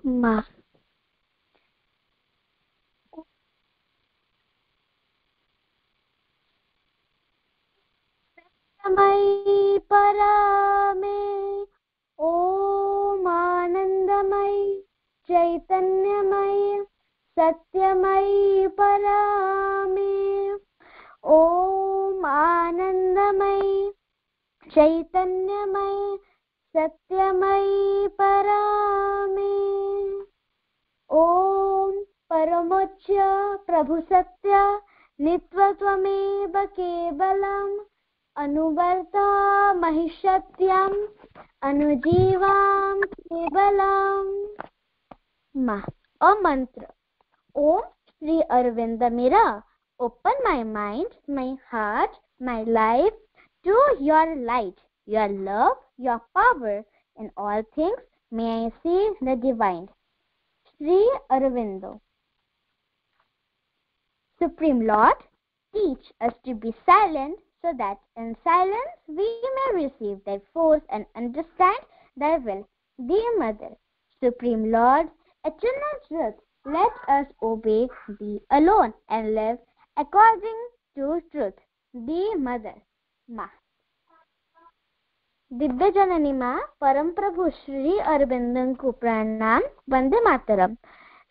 मा मयि परामे ॐ आनन्दमयि चैतन्यमयि सत्यमयि परामे ॐ आनन्दमयि चैतन्यमयि सत्यमयि परामे ॐ परमोच्च प्रभु सत्य नित्यत्वमेव केवलम् अनुवर्ता महिषत्यम् अनुजीवां केवलम् a mantra. Om Sri Aurobindo Mira, open my mind, my heart, my life to your light, your love, your power. In all things may I see the divine. Sri Aurobindo. Supreme Lord, teach us to be silent so that in silence we may receive thy force and understand thy will. Dear Mother, Supreme Lord, eternal truth, let us obey thee alone and live according to truth. Dear Mother, Ma. Divya जननी माँ परम प्रभु श्री अरविंदन को प्रणाम वंदे मातरम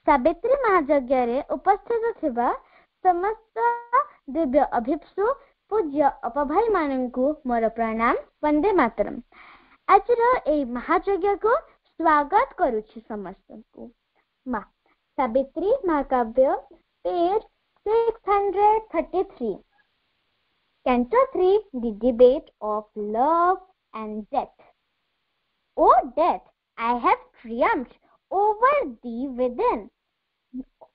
सावित्री महायज्ञ रे उपस्थित थिबा समस्त दिव्य अभिप्सु पूज्य अपभाई माननकु मोर प्रणाम वंदे मातरम आज ए महायज्ञ को स्वागत करूछि समस्त को माँ सावित्री महाकाव्य page 633 Canto 3 The Debate of Love and Death. O death, I have triumphed over thee within.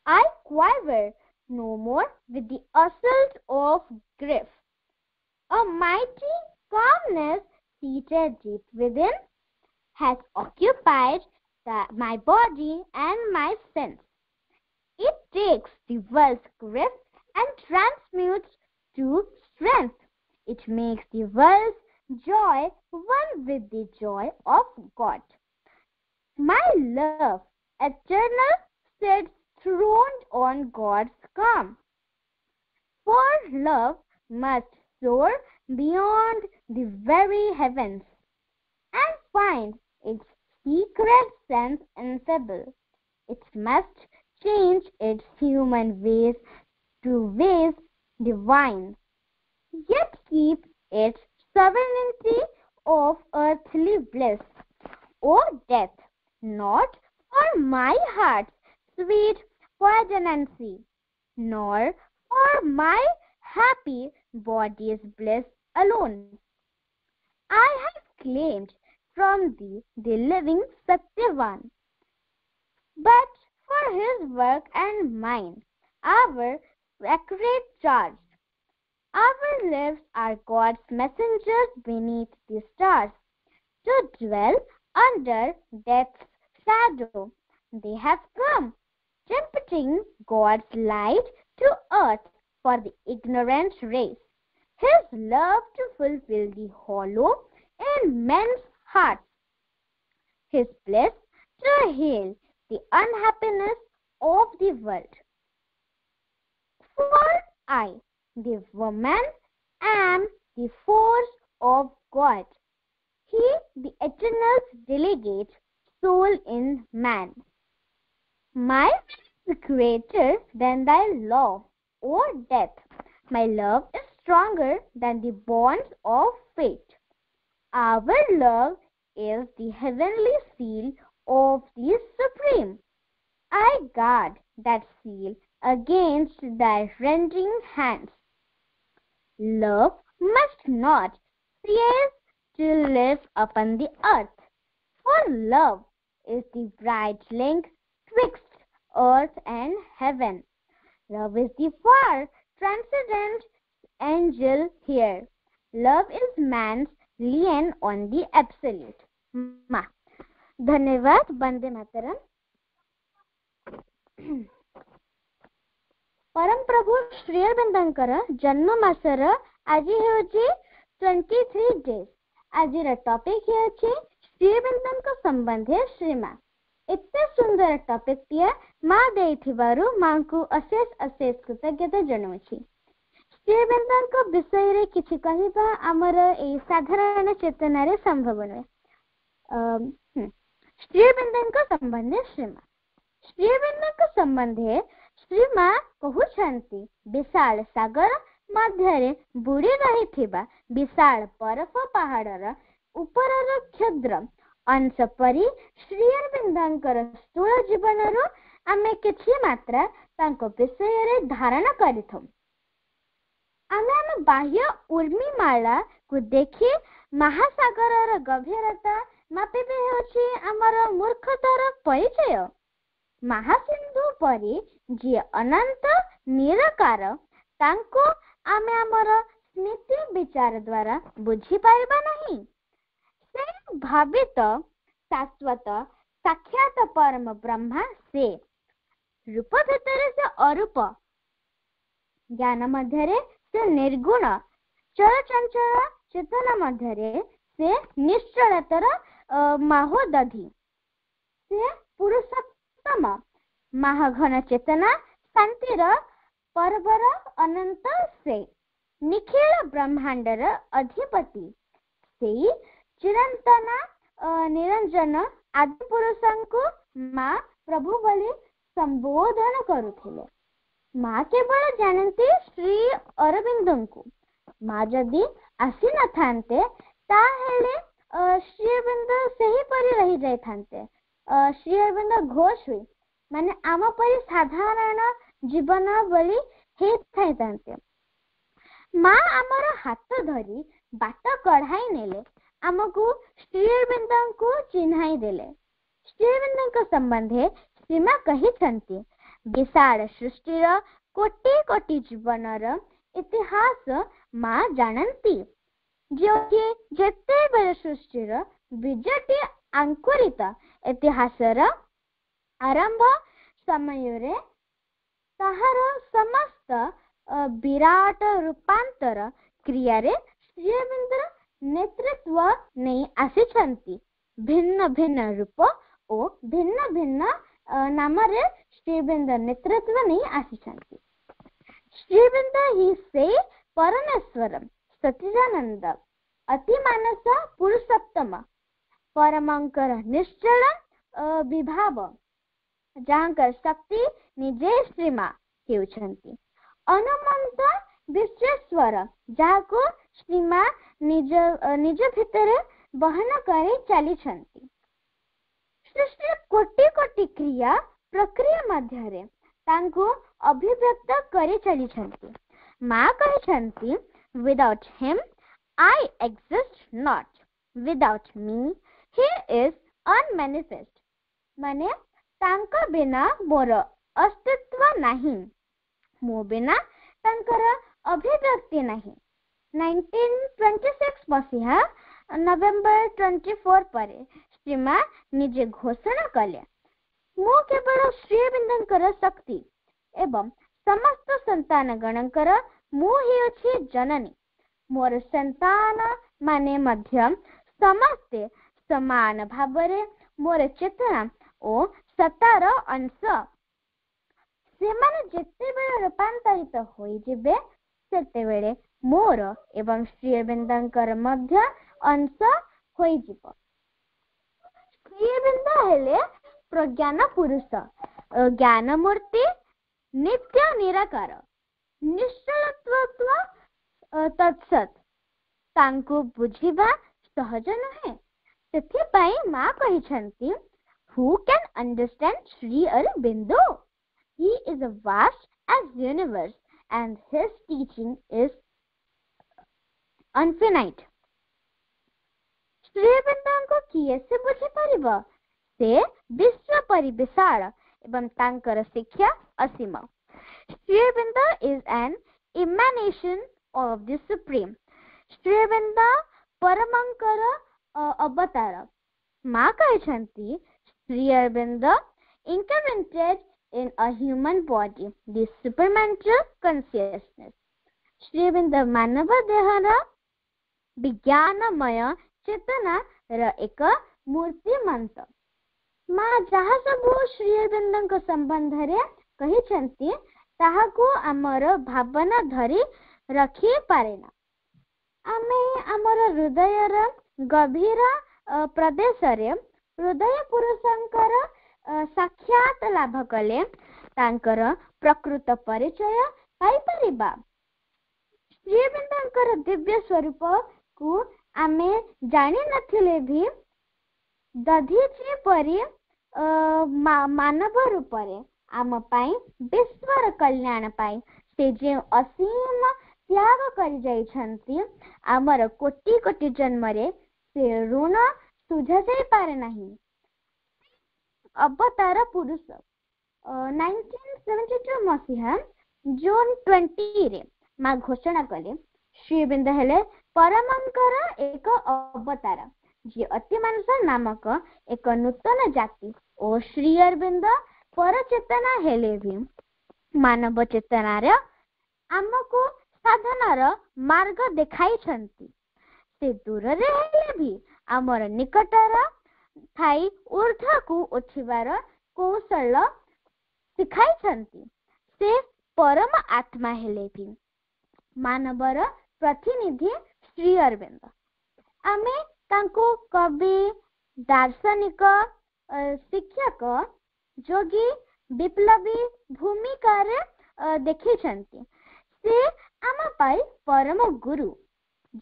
I quaver no more with the assault of grief. A mighty calmness seated deep within has occupied my body and my sense. It takes the world's grief and transmutes to strength. It makes the world's joy one with the joy of God. My love, eternal, sits throned on God's calm. For love must soar beyond the very heavens and find its secret sense ineffable. It must change its human ways to ways divine, yet keep its sovereignty of earthly bliss. O death, not for my heart's sweet poignancy, nor for my happy body's bliss alone. I have claimed from thee the living Satyavan, but for his work and mine, our sacred charge. Our lives are God's messengers beneath the stars, to dwell under death's shadow. They have come, tempting God's light to earth for the ignorant race, His love to fulfill the hollow in men's hearts, His bliss to heal the unhappiness of the world. For I, the woman, am the force of God. He, the eternal's delegate, soul in man. My is greater than thy law, O death. My love is stronger than the bonds of fate. Our love is the heavenly seal of the Supreme. I guard that seal against thy rending hands. Love must not cease to live upon the earth, for love is the bright link twixt earth and heaven. Love is the far transcendent angel here. Love is man's lien on the absolute. Ma. धन्यवाद. वंदे मातरम. परम प्रभु श्री अरविंदंकर जन्म मासर आज हेउची 23 days. आज topic हेउची Shri Aravindan को संबंधे श्रीमा. एते सुंदर topic TA माँ देइथिबारु माँ को अशेष अशेष कृतज्ञता जनाउछि। श्री अरविंदଙ୍କ विषय किछि कहिबा हमर ए साधारण चेतना रे संभव नय। श्री अरविंदଙ୍କ संबंधे श्रीमा श्री अरविंदଙ୍କ संबंधे श्रीमा कहउछंती विशाल सागर मध्यरे बुड़ी रहिथिबा विशाल बरफ पहाड़र उपरर क्षुद्र अंश परी श्री अरविंदଙ୍କର स्थूल जीवनरो आमे किछि मात्रा तांको विषय रे धारणा करिथौ। आमे आम बाह्य उर्मिमाला को देखि महासागरर गभीरता मापिबे होछि हमर मूर्खतार परिचय। महासिंधु परी जे अनंत निराकार तांको आमे हमर स्मृति विचार द्वारा बुझी पाइबा नहीं। से भावित शाश्वत साक्षात परम ब्रह्मा से रूप भितर से अरूप ज्ञान मध्यरे से निर्गुण चलचंचल चेतना मध्यरे से निश्चलतर महोदधि से पुरुषोत्तम महाघन चेतना शांतिर परवर अनंत से निखिल ब्रह्मांडर अधिपति से चिरंतन निरंजन आदि पुरुषंको माँ प्रभु बोली संबोधन करुथिले। माँ केवल जानते श्री अरविंदंको। माँ जदि आसी न थांते ताहेले श्री अरविंद सही परी रही जाय थांते। श्री अरविंद घोष हुई माने आम परी साधारण जीवन बोली हे थाई थांते। माँ आमर हाथ धरी बाट कढ़ाई नेले आमको श्री अरविंदंको चिन्हाई देले। श्री अरविंदंको संबंधे श्रीमा कहिछंती विशाल सृष्टिर कोटि कोटि जीवनर इतिहास माँ जानती। जो जेते बेले सृष्टिर बीजटी अंकुरित इतिहासर आरंभ समय ताहार समस्त विराट रूपांतर क्रिया रे श्री अरविंद नेतृत्व नहीं आसिछंती। भिन्न भिन्न रूप ओ भिन्न भिन्न नाम रे श्री अरविंद नेतृत्व नहीं आसिछंती। श्री अरविंद ही से परमेश्वर सच्चिदानंद अति मानस पुरुषोत्तम परमंकर निश्चल विभाव जहाँकर शक्ति निजे श्रीमा हेउछंती। अनुमंत विश्वेश्वर जाको श्रीमा निज निज भितर बहन करे चलीछंती। सृष्टि कोटि कोटि क्रिया प्रक्रिया मध्यरे तांको अभिव्यक्त करे चलीछंती। माँ कहिछंती without him I exist not, without me he is unmanifest. माने तांका बिना मोर अस्तित्व नहीं, मो बिना तांकर अभिव्यक्ति नहीं। 1926 मसीहा नवेम्बर 24 परे श्रीमा निजे घोषणा कले मो केवल श्री अरविंदंकर शक्ति एवं समस्त संतान गणंकर मु ही अछि जननी। मोर संतान माने मध्य समस्ते समान भावरे मोर चेतना ओ सत्तार अंश। सेमाने जेते बेले रूपांतरित होई जिबे सेते बेले मोर एवं श्री अरविंदंकर मध्य अंश होई जिवो। श्री अरविंद हेले प्रज्ञान पुरुष, ज्ञान मूर्ति, नित्य निराकार, निश्चलत्व तत्सत। तांको बुझिबा सहज नहे। सेथिपाई माँ कहिछंती who can understand Sri Aurobindo? He is as vast as universe and his teaching is infinite. Shri अरविंदंको किए से बुझी परिबा? से विश्व परि विशाल एवं तांकर शिक्षा असीम। Shri Arvind is an emanation of the supreme. Shri Arvind परमंकर अवतार। माँ कहिछंती Sri Aurobindo incarnated in a human body, the supermental consciousness. Sri Aurobindo मानव देहर विज्ञानमय चेतना र एक मूर्तिमंत ମା ଯାହା ସବୁ ଶ୍ରୀ ଅରବିନ୍ଦଙ୍କ ସମ୍ବନ୍ଧରେ କହିଛନ୍ତି ତାହାକୁ ଆମର ଭାବନା ଧରି ରଖି ପାରେନା। ଆମେ ଆମର ହୃଦୟର ଗଭୀର ପ୍ରଦେଶରେ ହୃଦୟ ପୁରୁଷଙ୍କର ସାକ୍ଷାତ ଲାଭ କଲେ ତାଙ୍କର ପ୍ରକୃତ ପରିଚୟ ପାଇପାରିବା। ଶ୍ରୀ ଅରବିନ୍ଦଙ୍କର ଦିବ୍ୟ ସ୍ୱରୂପକୁ ଆମେ ଜାଣିନଥିଲେ ବି ଦଧିଚି ପରି ମାନବ ରୂପରେ ଆମ ପାଇଁ ବିଶ୍ୱର କଲ୍ୟାଣ ପାଇଁ ସେ ଯେଉଁ ଅସୀମ ତ୍ୟାଗ କରି ଯାଇଛନ୍ତି ଆମର କୋଟି କୋଟି ଜନ୍ମରେ ସେ ଋଣ ସୁଝା ଯାଇପାରେ ନାହିଁ। ଅବତାର ପୁରୁଷ 1972 ମସିହା ଜୁନ୍ 20ରେ ମା ଘୋଷଣା କଲେ ଶ୍ରୀ ଅରବିନ୍ଦ ହେଲେ ପରମଙ୍କର ଏକ ଅବତାର ଯିଏ ଅତିମାନସ ନାମକ ଏକ ନୂତନ ଜାତି ଓ ଶ୍ରୀ ଅରବିନ୍ଦ ପରଚେତନା ହେଲେ ବି ମାନବ ଚେତନାର ଆମକୁ ସାଧନାର ମାର୍ଗ ଦେଖାଇଛନ୍ତି। ସେ ଦୂରରେ ହେଲେ ବି ଆମର ନିକଟର ଥାଇ ଊର୍ଦ୍ଧ୍ୱକୁ ଉଠିବାର କୌଶଳ ଶିଖାଇଛନ୍ତି। ସେ ପରମ ଆତ୍ମା ହେଲେ ବି ମାନବର ପ୍ରତିନିଧି ଶ୍ରୀ ଅରବିନ୍ଦ। ଆମେ ତାଙ୍କୁ କବି, ଦାର୍ଶନିକ, ଶିକ୍ଷକ, ଯୋଗୀ, ବିପ୍ଳବୀ ଭୂମିକାରେ ଦେଖିଛନ୍ତି। ସେ ଆମ ପାଇଁ ପରମ ଗୁରୁ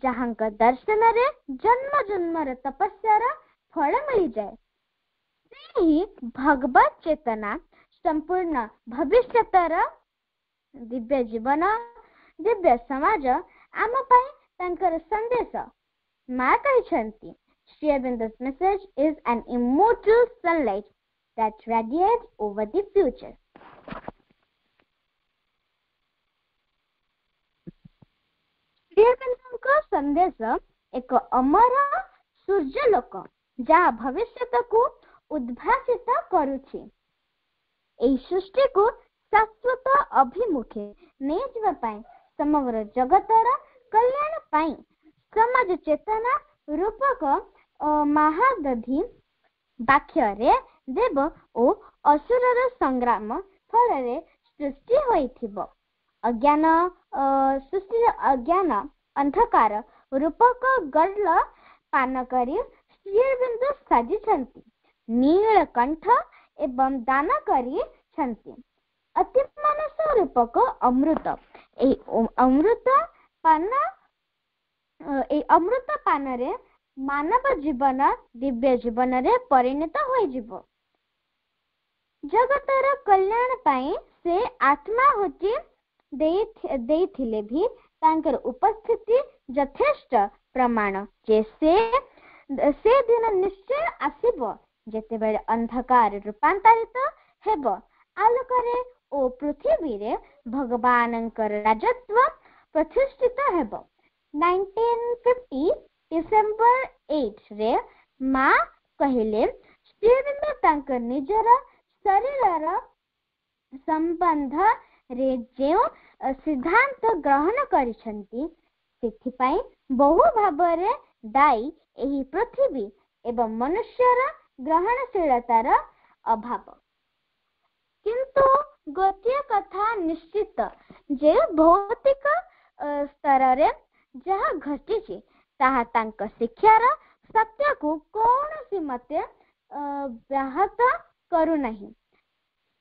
ଯାହାଙ୍କ ଦର୍ଶନରେ ଜନ୍ମ ଜନ୍ମର ତପସ୍ୟାର ଫଳ ମିଳିଯାଏ। ସେହି ଭଗବତ ଚେତନା ସମ୍ପୂର୍ଣ୍ଣ ଭବିଷ୍ୟତର ଦିବ୍ୟ ଜୀବନ ଦିବ୍ୟ ସମାଜ ଆମ ପାଇଁ ତାଙ୍କର ସନ୍ଦେଶ। ମା କହିଛନ୍ତି Shri ଅରବିନ୍ଦ's message is an immortal sunlight that radiates over the future. Shri ଅରବିନ୍ଦଙ୍କ ସନ୍ଦେଶ ଏକ ଅମର ସୂର୍ଯ୍ୟଲୋକ ଯାହା ଭବିଷ୍ୟତକୁ ଉଦ୍ଭାସିତ କରୁଛି। ଏହି ସୃଷ୍ଟିକୁ ଶାଶ୍ୱତ ଅଭିମୁଖେ ନେଇଯିବା ପାଇଁ ସମଗ୍ର ଜଗତର କଲ୍ୟାଣ ପାଇଁ ସମାଜ ଚେତନା ରୂପକ ମହାଦଧି ବାକ୍ୟରେ ଦେବ ଓ ଅସୁରର ସଂଗ୍ରାମ ଫଳରେ ସୃଷ୍ଟି ହୋଇଥିବ ସୃଷ୍ଟିର ଅଜ୍ଞାନ ଅନ୍ଧକାର ରୂପକ ଗର୍ଲ ପାନ କରି ଶ୍ରୀ ଅରବିନ୍ଦ ସାଜିଛନ୍ତି। ନୀଳକଣ୍ଠ ଏବଂ ଦାନ କରିଛନ୍ତି ଅତିମାନସ ରୂପକ ଅମୃତ। ଏହି ଅମୃତ ପାନରେ ମାନବ ଜୀବନ ଦିବ୍ୟ ଜୀବନରେ ପରିଣତ ହୋଇଯିବ। ଜଗତର କଲ୍ୟାଣ ପାଇଁ ସେ ଆତ୍ମାହୁତି ଦେଇଥିଲେ ବି ତାଙ୍କର ଉପସ୍ଥିତି ଯଥେଷ୍ଟ ପ୍ରମାଣ ଯେ ସେ ଦିନ ନିଶ୍ଚୟ ଆସିବ ଯେତେବେଳେ ଅନ୍ଧକାର ରୂପାନ୍ତରିତ ହେବ ଆଲୋକରେ ଓ ପୃଥିବୀରେ ଭଗବାନଙ୍କର ରାଜତ୍ୱ ପ୍ରତିଷ୍ଠିତ ହେବ। 1950 ଡିସେମ୍ବର 8ରେ ମା କହିଲେ ଶ୍ରୀ ଅରବିନ୍ଦ ତାଙ୍କ ନିଜର ଶରୀରର ସମ୍ବନ୍ଧରେ ଯେଉଁ ସିଦ୍ଧାନ୍ତ ଗ୍ରହଣ କରିଛନ୍ତି ସେଥିପାଇଁ ବହୁ ଭାବରେ ଦାୟୀ ଏହି ପୃଥିବୀ ଏବଂ ମନୁଷ୍ୟର ଗ୍ରହଣଶୀଳତାର ଅଭାବ। କିନ୍ତୁ ଗୋଟିଏ କଥା ନିଶ୍ଚିତ ଯେ ଭୌତିକ ସ୍ତରରେ ଯାହା ଘଟିଛି ତାହା ତାଙ୍କ ଶିକ୍ଷାର ସତ୍ୟକୁ କୌଣସି ମତେ ବ୍ୟାହତ କରୁନାହିଁ।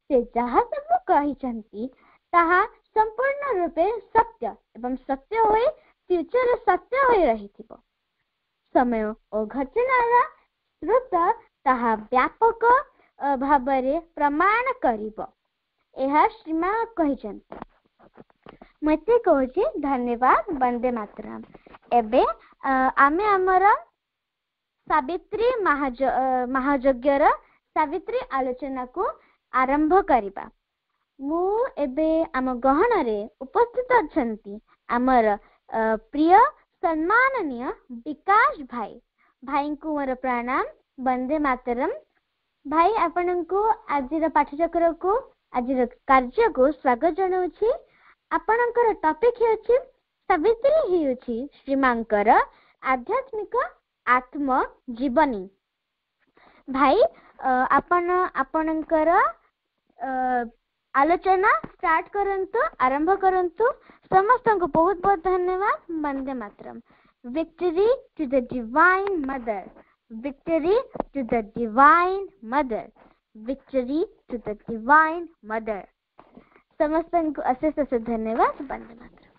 ସେ ଯାହା ସବୁ କହିଛନ୍ତି ତାହା ସମ୍ପୂର୍ଣ୍ଣ ରୂପେ ସତ୍ୟ ଏବଂ ସତ୍ୟ ହୋଇ ଫ୍ୟୁଚରରେ ସତ୍ୟ ହୋଇ ରହିଥିବ। ସମୟ ଓ ଘଟଣାର ସ୍ରୋତ ତାହା ବ୍ୟାପକ ଭାବରେ ପ୍ରମାଣ କରିବ। ଏହା ଶ୍ରୀମା କହିଛନ୍ତି। ମତେ କହୁଛି ଧନ୍ୟବାଦ। ବନ୍ଦେ ମାତରମ୍। ଏବେ ଆମେ ଆମର ସାବିତ୍ରୀ ମହାଯଜ୍ଞର ସାବିତ୍ରୀ ଆଲୋଚନାକୁ ଆରମ୍ଭ କରିବା। ମୁଁ ଏବେ ଆମ ଗହଣରେ ଉପସ୍ଥିତ ଅଛନ୍ତି ଆମର ପ୍ରିୟ ସମ୍ମାନନୀୟ ବିକାଶ ଭାଇଙ୍କୁ ମୋର ପ୍ରଣାମ। ବନ୍ଦେ ମାତରମ୍। ଭାଇ ଆପଣଙ୍କୁ ଆଜିର ପାଠଚକ୍ରକୁ ଆଜିର କାର୍ଯ୍ୟକୁ ସ୍ୱାଗତ ଜଣାଉଛି। ଆପଣଙ୍କର ଟପିକ ହେଉଛି ସାବିତ୍ରୀ ହେଉଛି ଶ୍ରୀମାଙ୍କର ଆଧ୍ୟାତ୍ମିକ ଆତ୍ମ ଜୀବନୀ। भाई आपण आपणकर आलोचना स्टार्ट करंतु आरंभ करंतु समस्त को बहुत बहुत धन्यवाद वंदे मातरम victory to the divine mother victory to the divine mother victory to the divine mother समस्त को अशेष अशेष धन्यवाद वंदे मातरम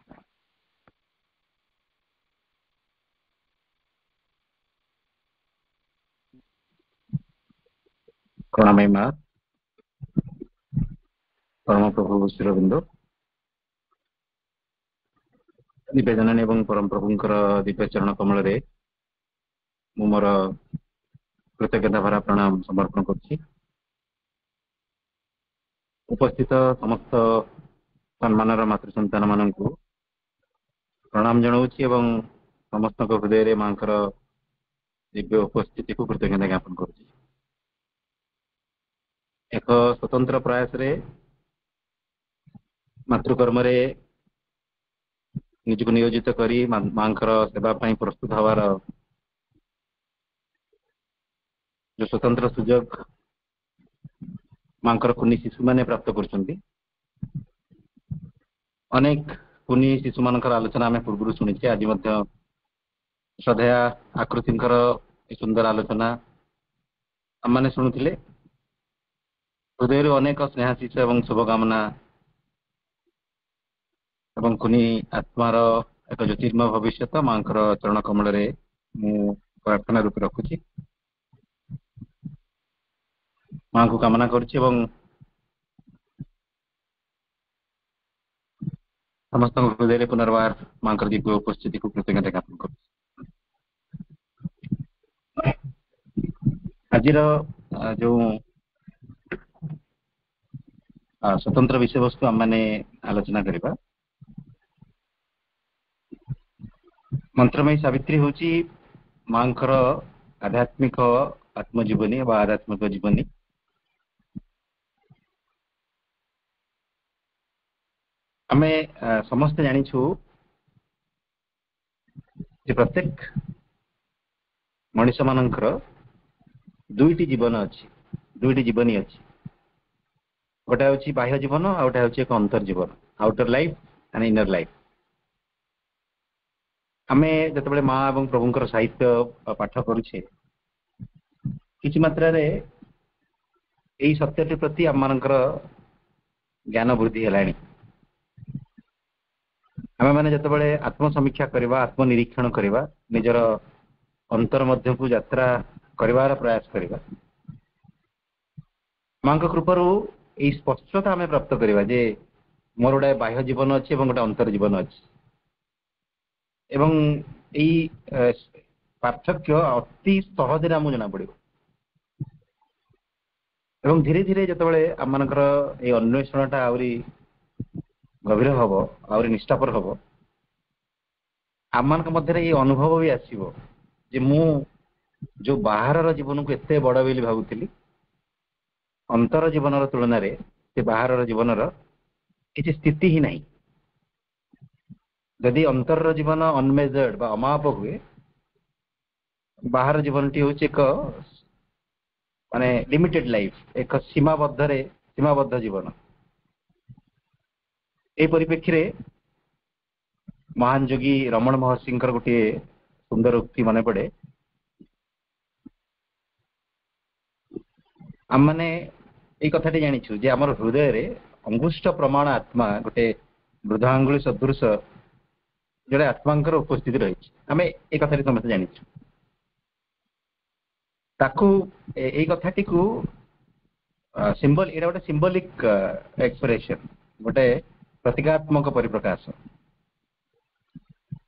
प्रणामी माँ परम प्रभु श्रीअरविंद निवेदन एवं परम प्रभुंकर दिव्य चरण कमल रे मु मोर कृतज्ञता भरा प्रणाम समर्पण करछि। उपस्थित समस्त सम्मानर मातृ संतान माननकु प्रणाम जणाउछि एवं समस्त हृदय रे मांकर दिव्य उपस्थिति को कृतज्ञता ज्ञापन करछि। एक स्वतंत्र प्रयास रे मातृकर्म रे निजको नियोजित करी मांकर सेवा पाई प्रस्तुत हवार जो स्वतंत्र सुजोग मांकर कुनी शिशु माने प्राप्त करछन्ती। अनेक कुनी शिशु मानकर आलोचना आमे पूर्व शुणिछे। आज मध्य श्रद्धेया आकृतिंकर सुंदर आलोचना आम शुणुथिले। हृदय अनेक स्नेहाशीष एवं शुभकामना एवं कुनी आत्मार एक ज्योतिर्मय भविष्य मांकर चरण कमल रे मु प्रार्थना रूप रखुछि। मां को कामना करुछि एवं समस्त हृदय पुनर्वार मांकर दिव्य उपस्थिति को कृतज्ञता ज्ञापन करुछि। आज जो स्वतंत्र विषय वस्तु आम मैंने आलोचना करबा मंत्रमयी सावित्री होची मांकर आध्यात्मिक आत्मजीवनी व आध्यात्मिक जीवनी। आमे समस्त जानिछु जे प्रत्येक मनुष्य मानकर दुईटी जीवन अच्छी दुईटी जीवनी अच्छी। गोटे हूँ बाह्य जीवन आ गोटे हूँ एक अंतर जीवन outer life and inner life. आमे जतबेले माँ एवं प्रभुंकर साहित्य पाठ करुछे किछि मात्रा रे एई सत्यटी प्रति आम मानकर ज्ञान वृद्धि हेलानी। आमे माने जतबेले आत्मसमीक्षा करबा आत्मनिरीक्षण करबा निजर अंतर मध्य को यात्रा करबार प्रयास करबा मां को कृपारू एई स्पष्टता आमे प्राप्त करबा जे मोर गोटे बाह्य जीवन अच्छी एवं गोटे अंतर जीवन अच्छी एवं एई पार्थक्य अति सहज आमको जना पड़ो। एवं धीरे धीरे जतबेले आम मानकर एई अन्वेषणटा आवरी गभीर हबो आवरी निष्ठापर हबो आम मानक मध्य ये अनुभव भी आसीबो जे मु जो बाहर जीवन को एते बड़ बोली भाबुथिली अंतर जीवन तुलन में से बाहर जीवन किसी स्थिति ही नहीं। यदि अंतर जीवन अनमेजर्ड बा अमाप हुए बाहर जीवन टी हूँ एक माने लिमिटेड लाइफ एक सीमाबद्ध जीवन। ए परिप्रेक्षी रे महान योगी रमण महर्षि गोटे सुंदर उक्ति मन पड़े। आम मैंने ये कथाटी जानिछु जे आमर हृदय रे अंगुष्ठ प्रमाण आत्मा गोटे वृद्धांगुली सदृश जोड़े आत्मांकर उपस्थिति रही आम ये कथाटी समस्त जानिछु। ताकू ए कथाटी को सिंबल एटा गोटे सिंबलिक एक्सप्रेशन गोटे प्रतीकात्मक परिप्रकाश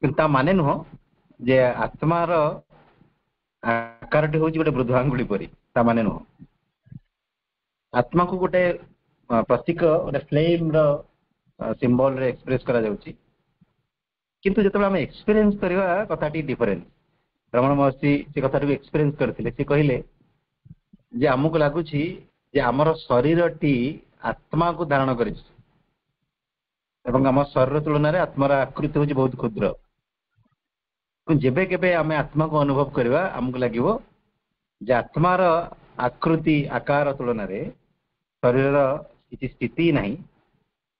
किंतु माने नुह जे आत्मार आकारटी हूँ गोटे वृद्धांगुली परी ता माने नुह। आत्मा को गोटे प्रतीक गोटे फ्लेम सिंबल रे एक्सप्रेस करा जाउची किंतु जतबेले हम एक्सपीरियंस करबा कथाटी डिफरेंट। रमण महर्षि से कथाटी एक्सपीरियंस करथिले से कहिले जे हमको लागुची जे हमर शरीरटी आत्मा को धारण करिछ एवं हम शरीर तुलन में आत्मार आकृति हूँ बहुत क्षुद्र। जेबे केबे आमे आत्मा को अनुभव करबा हमको लागिवो जे आत्मार आकृति आकार तुलन में शरीर किसी स्थिति नहीं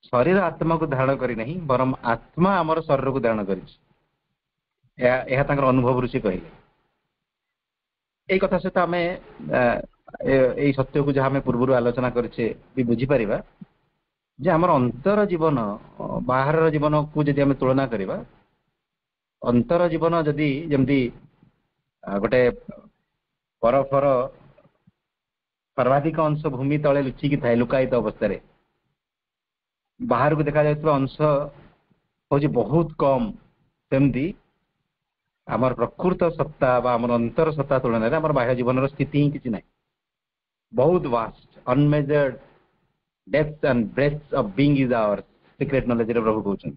शरीर आत्मा को धारण करी नहीं बरम आत्मा आमर शरीर को धारण करी अनुभव ऋषि कहले यही कथा सहित आम यही सत्य को जहाँ पूर्व आलोचना करे भी बुझीपर जे आमर अंतर जीवन बाहर जीवन को जदि आम तुलना करवा अंतर जीवन जदि जमती गोटे बरफर सर्वाधिक अंश भूमि तले लुचिकी थाए लुकायित अवस्था बाहर को देखा जाए अंश हूँ बहुत कम सेमती आमर प्रकृत सत्ता आमर अंतर सत्ता तुलन में आम बाह्य जीवन स्थिति ही किसी ना बहुत vast unmeasured depth and breadth of being is our secret knowledge रे प्रभु कहउछन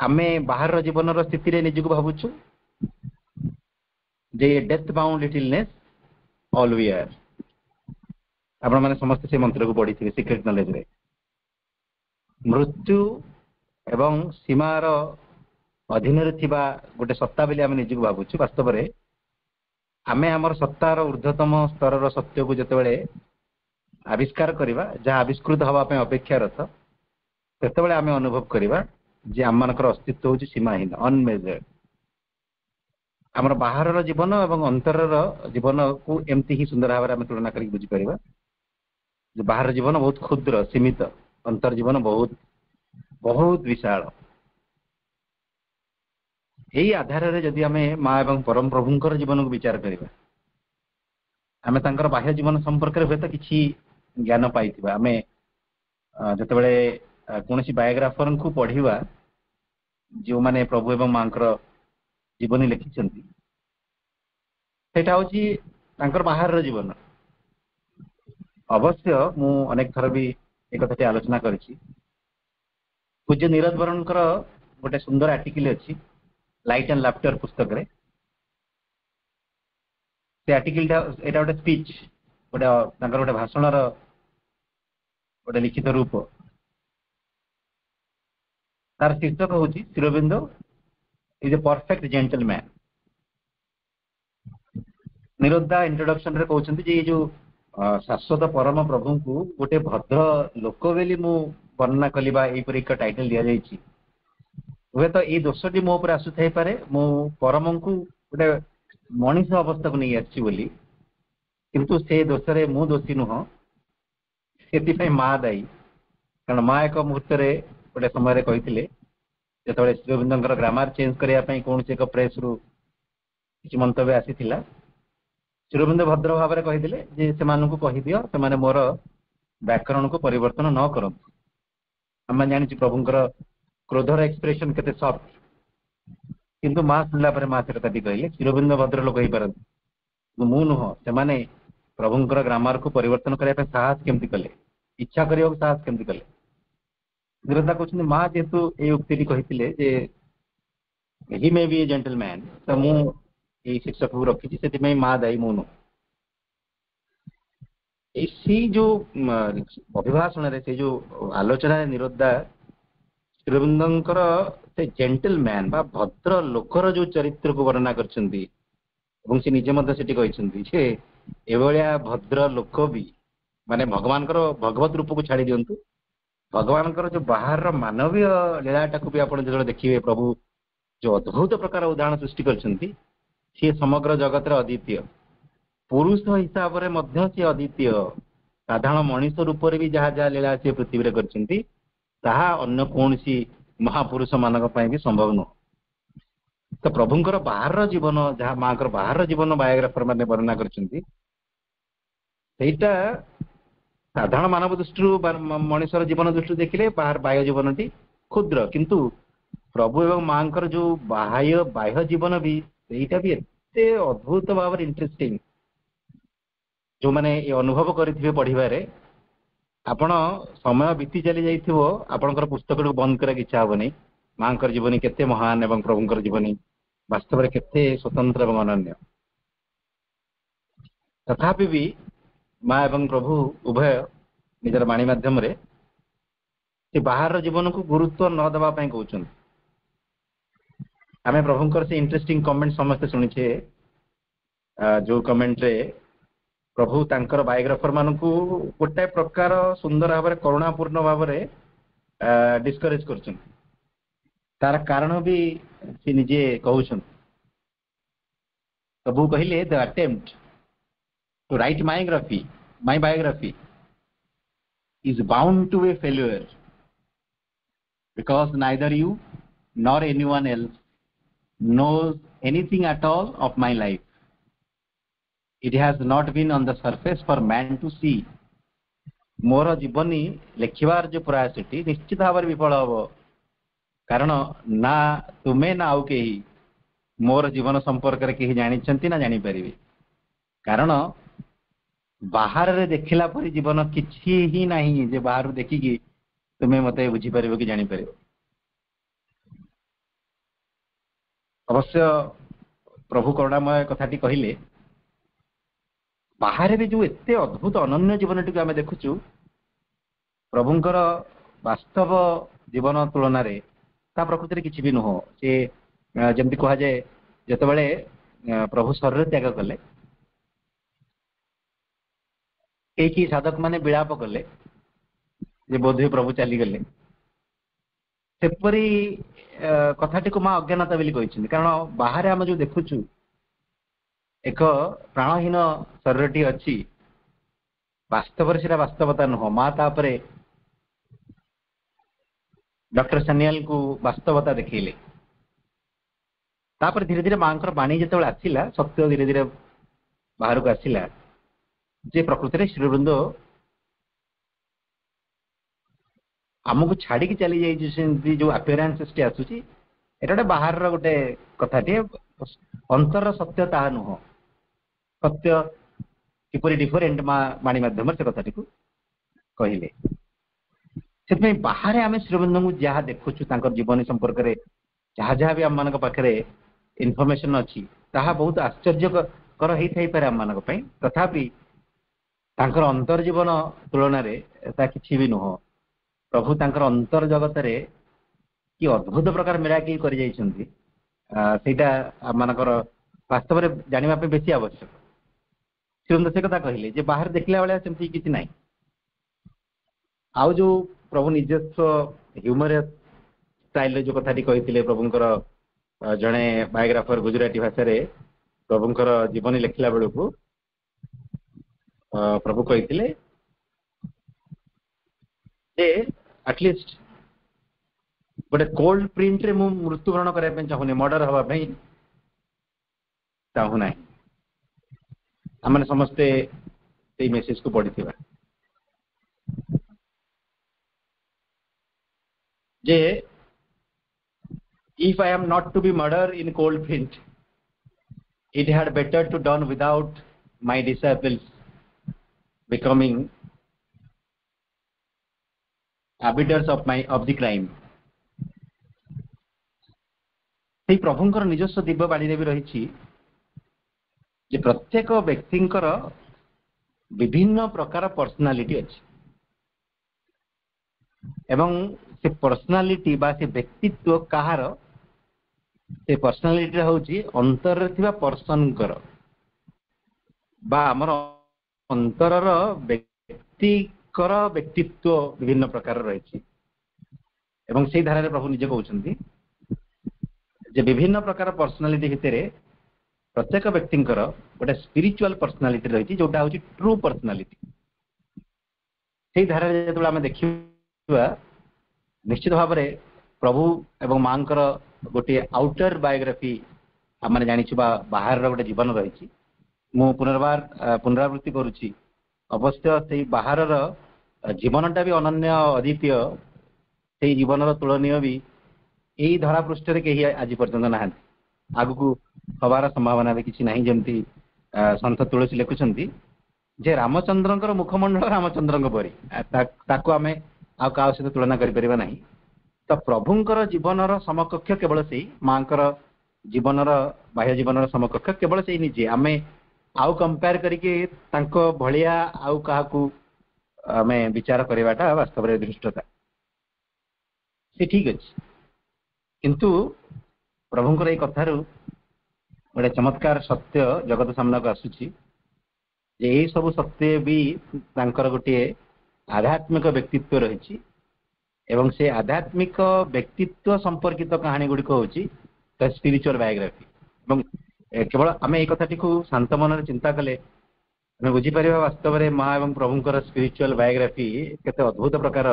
आमे बाहर जीवन स्थिति रे निज को भाबुछु जे death bound littleness all we are आपण माने समस्त से मंत्र को पढ़ी थे सीक्रेट नॉलेज रे मृत्यु एवं सीमार अधीन रे थिबा गोटे सत्ता बेले आमे निज को भाबुछु वास्तव रे आमे हमर सत्तार ऊर्ध्वतम स्तर सत्य को जतबेले आविष्कार करवा जहाँ आविष्कृत हवा पे अपेक्षारत सेतबेले आमे अनुभव करवा जे आम मानकर अस्तित्व होची सीमाहीन अनमेजर्ड आमर बाहर जीवन एवं अंतर जीवन को एमती ही सुंदर भाव में तुलना करके बुझी परिबा जे बाहर जीवन बहुत क्षुद्र सीमित अंतर जीवन बहुत बहुत विशाल यही आधार रे जदि आमे माँ एवं परम प्रभुंकर जीवन को विचार करवा आमे तांकर बाह्य जीवन संपर्क रे तो किछि ज्ञान पाइथिबा आमे जतबेले कोनोसी बायोग्राफर को पढ़िबा जो माने प्रभु एवं मांकर जीवनी लिखिछंती सेटा होची तांकर बाहर जीवन अवश्य मु अनेक थर भी एक कथाटी आलोचना करिछि पूज्य नीरज बरणकर गोटे सुंदर आर्टिकल अछि लाइट एंड लाफ्टर पुस्तक रे से आर्टिकल एटा गोटे स्पीच गोटे तांकर गोटे भाषण रो गोटे लिखित रूप तार शीर्षक होची श्रीअरबिंदो is a perfect gentleman निरुद्धा introduction रे कहउछंती जे जो शाश्वत परम प्रभु को गोटे भद्र लोक बेली मु वर्णना कलिबा एई परि एक टाइटल दिया जायछि वे तो ए दोषटी मो ऊपर आसु थाई पारे मु परम को गोटे मनीष अवस्था को नहीं आछि बोली किंतु से दोष रे मु दोषी नुह सेति पई मा दाई कारण मा एक मुहूर्त रे गोटे समय कही जो श्रीअरबिंदो ग्रामर चेंज करने कौन से एक प्रेस रु किसी मंतव्य आसी श्रीअरबिंदो भद्र भाव में कही जे से कही दियो से माने मोर व्याकरण को परिवर्तन न कर आम जानी प्रभुंर क्रोधर एक्सप्रेशन केते सॉफ्ट किंतु माँ सुनला माँ से कथा कहले श्रीअरबिंदो भद्र लोक हो पारत मु नुह से प्रभुंर ग्रामर को परिवर्तन करने साहस केमती कले इच्छा करने साहस केमती कले निरुद्धा कहते माँ जेहेतु ये उक्ति कही ही मे बी ए जेंटलमैन तो मु शिक्षक को रखी से माँ दायी मुनु जो अभिभाषण से जो आलोचना निरुद्धा श्रीअरबिंदोंकर से जेंटलमैन बा भद्र लोकर जो चरित्र को वर्णना करछंती एवं से निजे मध्य सेठी कहिसंती जे एभलिया भद्र लोक भी माने भगवत रूप को छाड़ी दियंतु भगवान जो बाहर मानवीय लीलाटा को भी आप देखिए प्रभु जो अद्भुत प्रकार उदाहरण सृष्टि करछंती सी समग्र जगत अद्वितीय पुरुष हिसाब से सी अद्वितीय साधारण मनीष रूप भी जहाँ जहाँ लीला सी पृथ्वी करछंती ताहा अन्य कौन सी महापुरुष मानक भी संभव नुह तो प्रभुंकर बाहर जीवन जहाँ माँ बाहर जीवन बायोग्राफर मैंने वर्णना करछंती सेटा साधारण मानव दृष्टि मनुष्य जीवन दृष्टि देखिले बाहर बाह्य जीवन टी क्षुद्र किंतु प्रभु एवं माँ जो बाह्य जीवन भी यहीटा भी एते अद्भुत भाव इंटरेस्टिंग जो मैंने ये अनुभव करेंगे पढ़िबारे आपण समय बीती चली जाइथिबो आपणकर पुस्तक को बंद करके इच्छा हेनी माँ जीवनी केते महान एवं प्रभुंकर जीवनी वास्तव में केते स्वतंत्र एवं अनन्य तथापि भी माँ एवं प्रभु उभय निजर वाणी माध्यम रे से बाहर जीवन को गुरुत्व न देवा कहते आम प्रभुंकर से इंटरेस्टिंग कमेंट समस्ते शुणीचे जो कमेंट रे प्रभु तांकर बायोग्राफर मानकू गोटे प्रकार सुंदर भाव करुणापूर्ण भाव डिस्करेज कर तार कारण भी सी निजे कहउछन प्रभु कहले the attempt to write my biography is bound to a failure because neither you nor anyone else knows anything at all of my life. It has not been on the surface for man to see. मोर जीवनी लेखिबार जो प्रयासटी निश्चित भाव विफल हम कारण ना तुम्हें ना आउ कहीं मोर जीवन संपर्क में कहीं जानी ना जानी पारे कारण बाहर रे देखला पर जीवन किछि ही नहीं जे बाहर देखिकी तुम्हें मत बुझी पार कि जापर अवश्य प्रभु करुणामय कथाटी कहले बाहर भी जो एते अद्भुत अनन्य जीवन टी आम देखुचु प्रभुंकर वास्तव जीवन तुलन ता प्रकृति किसी भी नुह से जमती कह जाए जिते प्रभु शरीर त्याग कले कई साधक माने विलाप कले जे बोधे प्रभु चलीगले सेपरी कथाटी को माँ अज्ञानता बोली कहते कारण बाहर आम जो देखुचु एक प्राणहीन शरीरटी अच्छी वास्तव से वास्तवता नुह माँ तापरे डॉक्टर सन्याल को वास्तवता देखले तापर धीरे धीरे माँ बाणी जो आसला सत्य धीरे धीरे बाहर को आसला जे प्रकृति श्रीवृंद आमको छाड़ी चली जाइए जो अपीयरेंस टी आसूची एटा गोटे बाहर गोटे कथाटे अंतर सत्य ताहा नुह सत्य किपरि डिफरेंट बाणी माध्यम से कथाटी को कहले से बाहर आम श्रीवृंद को जहाँ देखुचु जीवन संपर्क में जहाँ जहाँ भी आम मान पाखे इनफर्मेशन अच्छी ताहा बहुत आश्चर्यकर होता पारे आम मान तथापि तांकर अंतर जीवन तुलन कि भी नुह प्रभु तांकर अंतर जगत रे कि अद्भुत प्रकार मिराकिल कर जाइछन्ती आम मानकर वास्तव में जानिबा पे बेसी आवश्यक श्रीवृंद से कथा कहले जे बाहर देखला वाला सेमती किछि नाही आउ जो प्रभु निजस्व ह्यूमरस स्टाइल जो कथाटी कहते प्रभुंकर जड़े बायोग्राफर गुजराती भाषा रे प्रभुंकर जीवनी लिखला बेलू को प्रभु कहते एटलिस्ट गोटे कोल्ड प्रिंट रे मु मृत्युवरण करने चाहूनी मर्डर हवाई चाहूना आम समस्ते मेसेज को पढ़ी जे if I am not to be murdered in cold print, it had better to done without my disciples becoming arbiters of the crime. से प्रभुंकर निजस्व दिव्य बाणी भी रही जे प्रत्येक व्यक्तिंकर विभिन्न प्रकार पर्सनालिटी अच्छी एवं से पर्सनालिटी बा से व्यक्तित्व कहार से पर्सनालिटी होची अंतर थिबा पर्सन कर बा हमर अंतरर व्यक्तिकर व्यक्तित्व विभिन्न प्रकार रही एवं से धारा रे प्रभु निजे कहउछन्ती जे विभिन्न प्रकार पर्सनालिटी भितरे प्रत्येक व्यक्तिंकर गोटे स्पिरिचुअल पर्सनालिटी रही जोटा होची ट्रू पर्सनालिटी से धारा रे जतबे हम देखिबा निश्चित भाव में प्रभु एवं माँ गोटे आउटर बायोग्राफी आम जानी बाहर गोटे जीवन रही मु पुनर्बार पुनरावृत्ति करुच्ची अवश्य से बाहर जीवनटा भी अनन्य अद्वितीय से जीवन तुलनीय भी यही धरा पृष्ठ कहीं आज पर्यंत ना आगु हबार संभावना भी किसी ना जमती सन्थ तुलसी लिखुंट जे रामचंद्र मुखमंडल रामचंद्र परी आम आ का सहित तुलना करिपरिबा नहीं तो प्रभुंकर जीवनर समकक्ष केवल से माँ जीवनर बाह्य जीवनर समकक्ष केवल से निजे आमे आउ कंपेयर करके तांको भलिया आउ काहाकू आमे विचार करवाटा वास्तव में दृष्टता से ठीक अच्छे किंतु प्रभुंकर ये कथारू गोटे चमत्कार सत्य जगत सामना को आसुची जे यही सब सत्य भी तांकर गोटे आध्यात्मिक व्यक्तित्व रही एवं से आध्यात्मिक व्यक्तित्व संपर्कित कहानी गुड़िक हूँ स्पिरिचुअल बायोग्राफी केवल आम एक कथाटी को शांत मन चिंता कले आम बुझीपर वास्तव में माँ एवं प्रभुंर स्पिरिचुअल बायोग्राफी केते अद्भुत प्रकार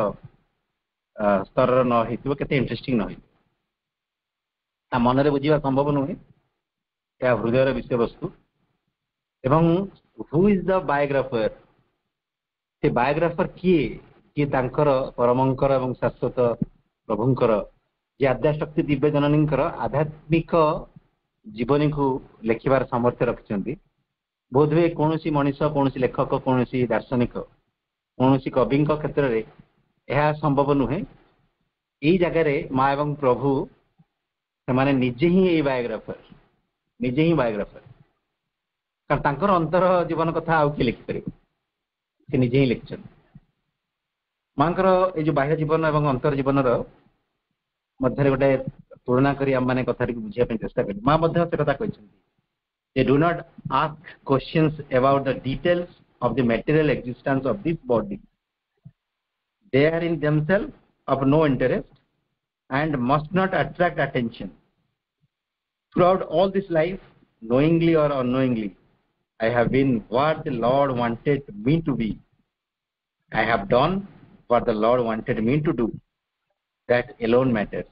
स्तर न हो इंटरेस्टिंग न हो मनरे बुझा संभव नुहे या हृदय विषय वस्तु एवं हु इज द बायोग्राफर से बायोग्राफर किए किए तांकर परमंकर एवं शाश्वत प्रभुंकर जे आद्याशक्ति दिव्य जननी आध्यात्मिक जीवनी को लेखिबार सामर्थ्य रखिछन्ति बोध हुए कौन मनीष कौन लेखक कौन दार्शनिक कौन कवि क्षेत्र में यह संभव नुहे यही जगार माँ एवं प्रभु से निजे ही बायोग्राफर निजे ही बायोग्राफर कारण तांकर अंतर जीवन कथा आउ किए लिखिपर से निजे ही लिखिछन माँ जो बाह्य जीवन एवं अंतर जीवन मध्य गोटे तुलना करी आम मैंने कथा बुझापी चेष्टा करें माँ से कथा कहते they do not ask questions about the details of the material existence of this body. They are in themselves of no interest and must not attract attention. Throughout all this life, knowingly or unknowingly, I have been what the Lord wanted me to be. I have done what the Lord wanted me to do. That alone matters.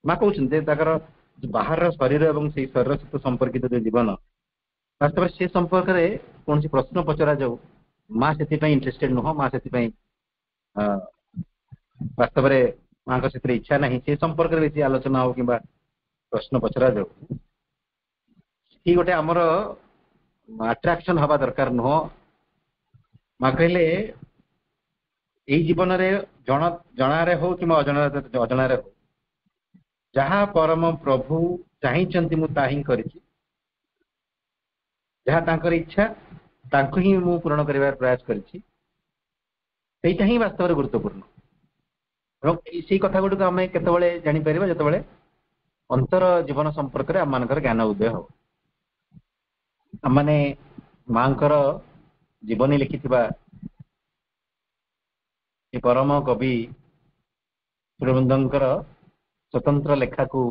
माँ कहते बाहर शरीर और से शरीर सहित संपर्कित जो जीवन वास्तव से संपर्क में कौन प्रश्न पचरा जाऊ माँ से इंटरेस्टेड नुह माँ से वास्तव में माँ को इच्छा ना से संपर्क में बेसी आलोचना हो कि प्रश्न पचरा जाऊ ये गोटे आमर अट्राक्शन हवा दरकार नुह माँ कहले यही जीवन में जनारे हो कि अजनारे हो जहाँ परम प्रभु चाहिए मुझे करी जहाँ तांकर इच्छा तांको ही मु पूर्ण करिवार प्रयास करिछि सेटा ही वास्तव में गुरुत्वपूर्ण और इसी कथा गुड़ आम केतबेले जानि परिबा जतबेले अंतर जीवन संपर्क में आम मानकर ज्ञान उदय हो आम माने मांकर जीवनी लिखिथिबा परम कवि सुरबंदंकर स्वतंत्र लेखा को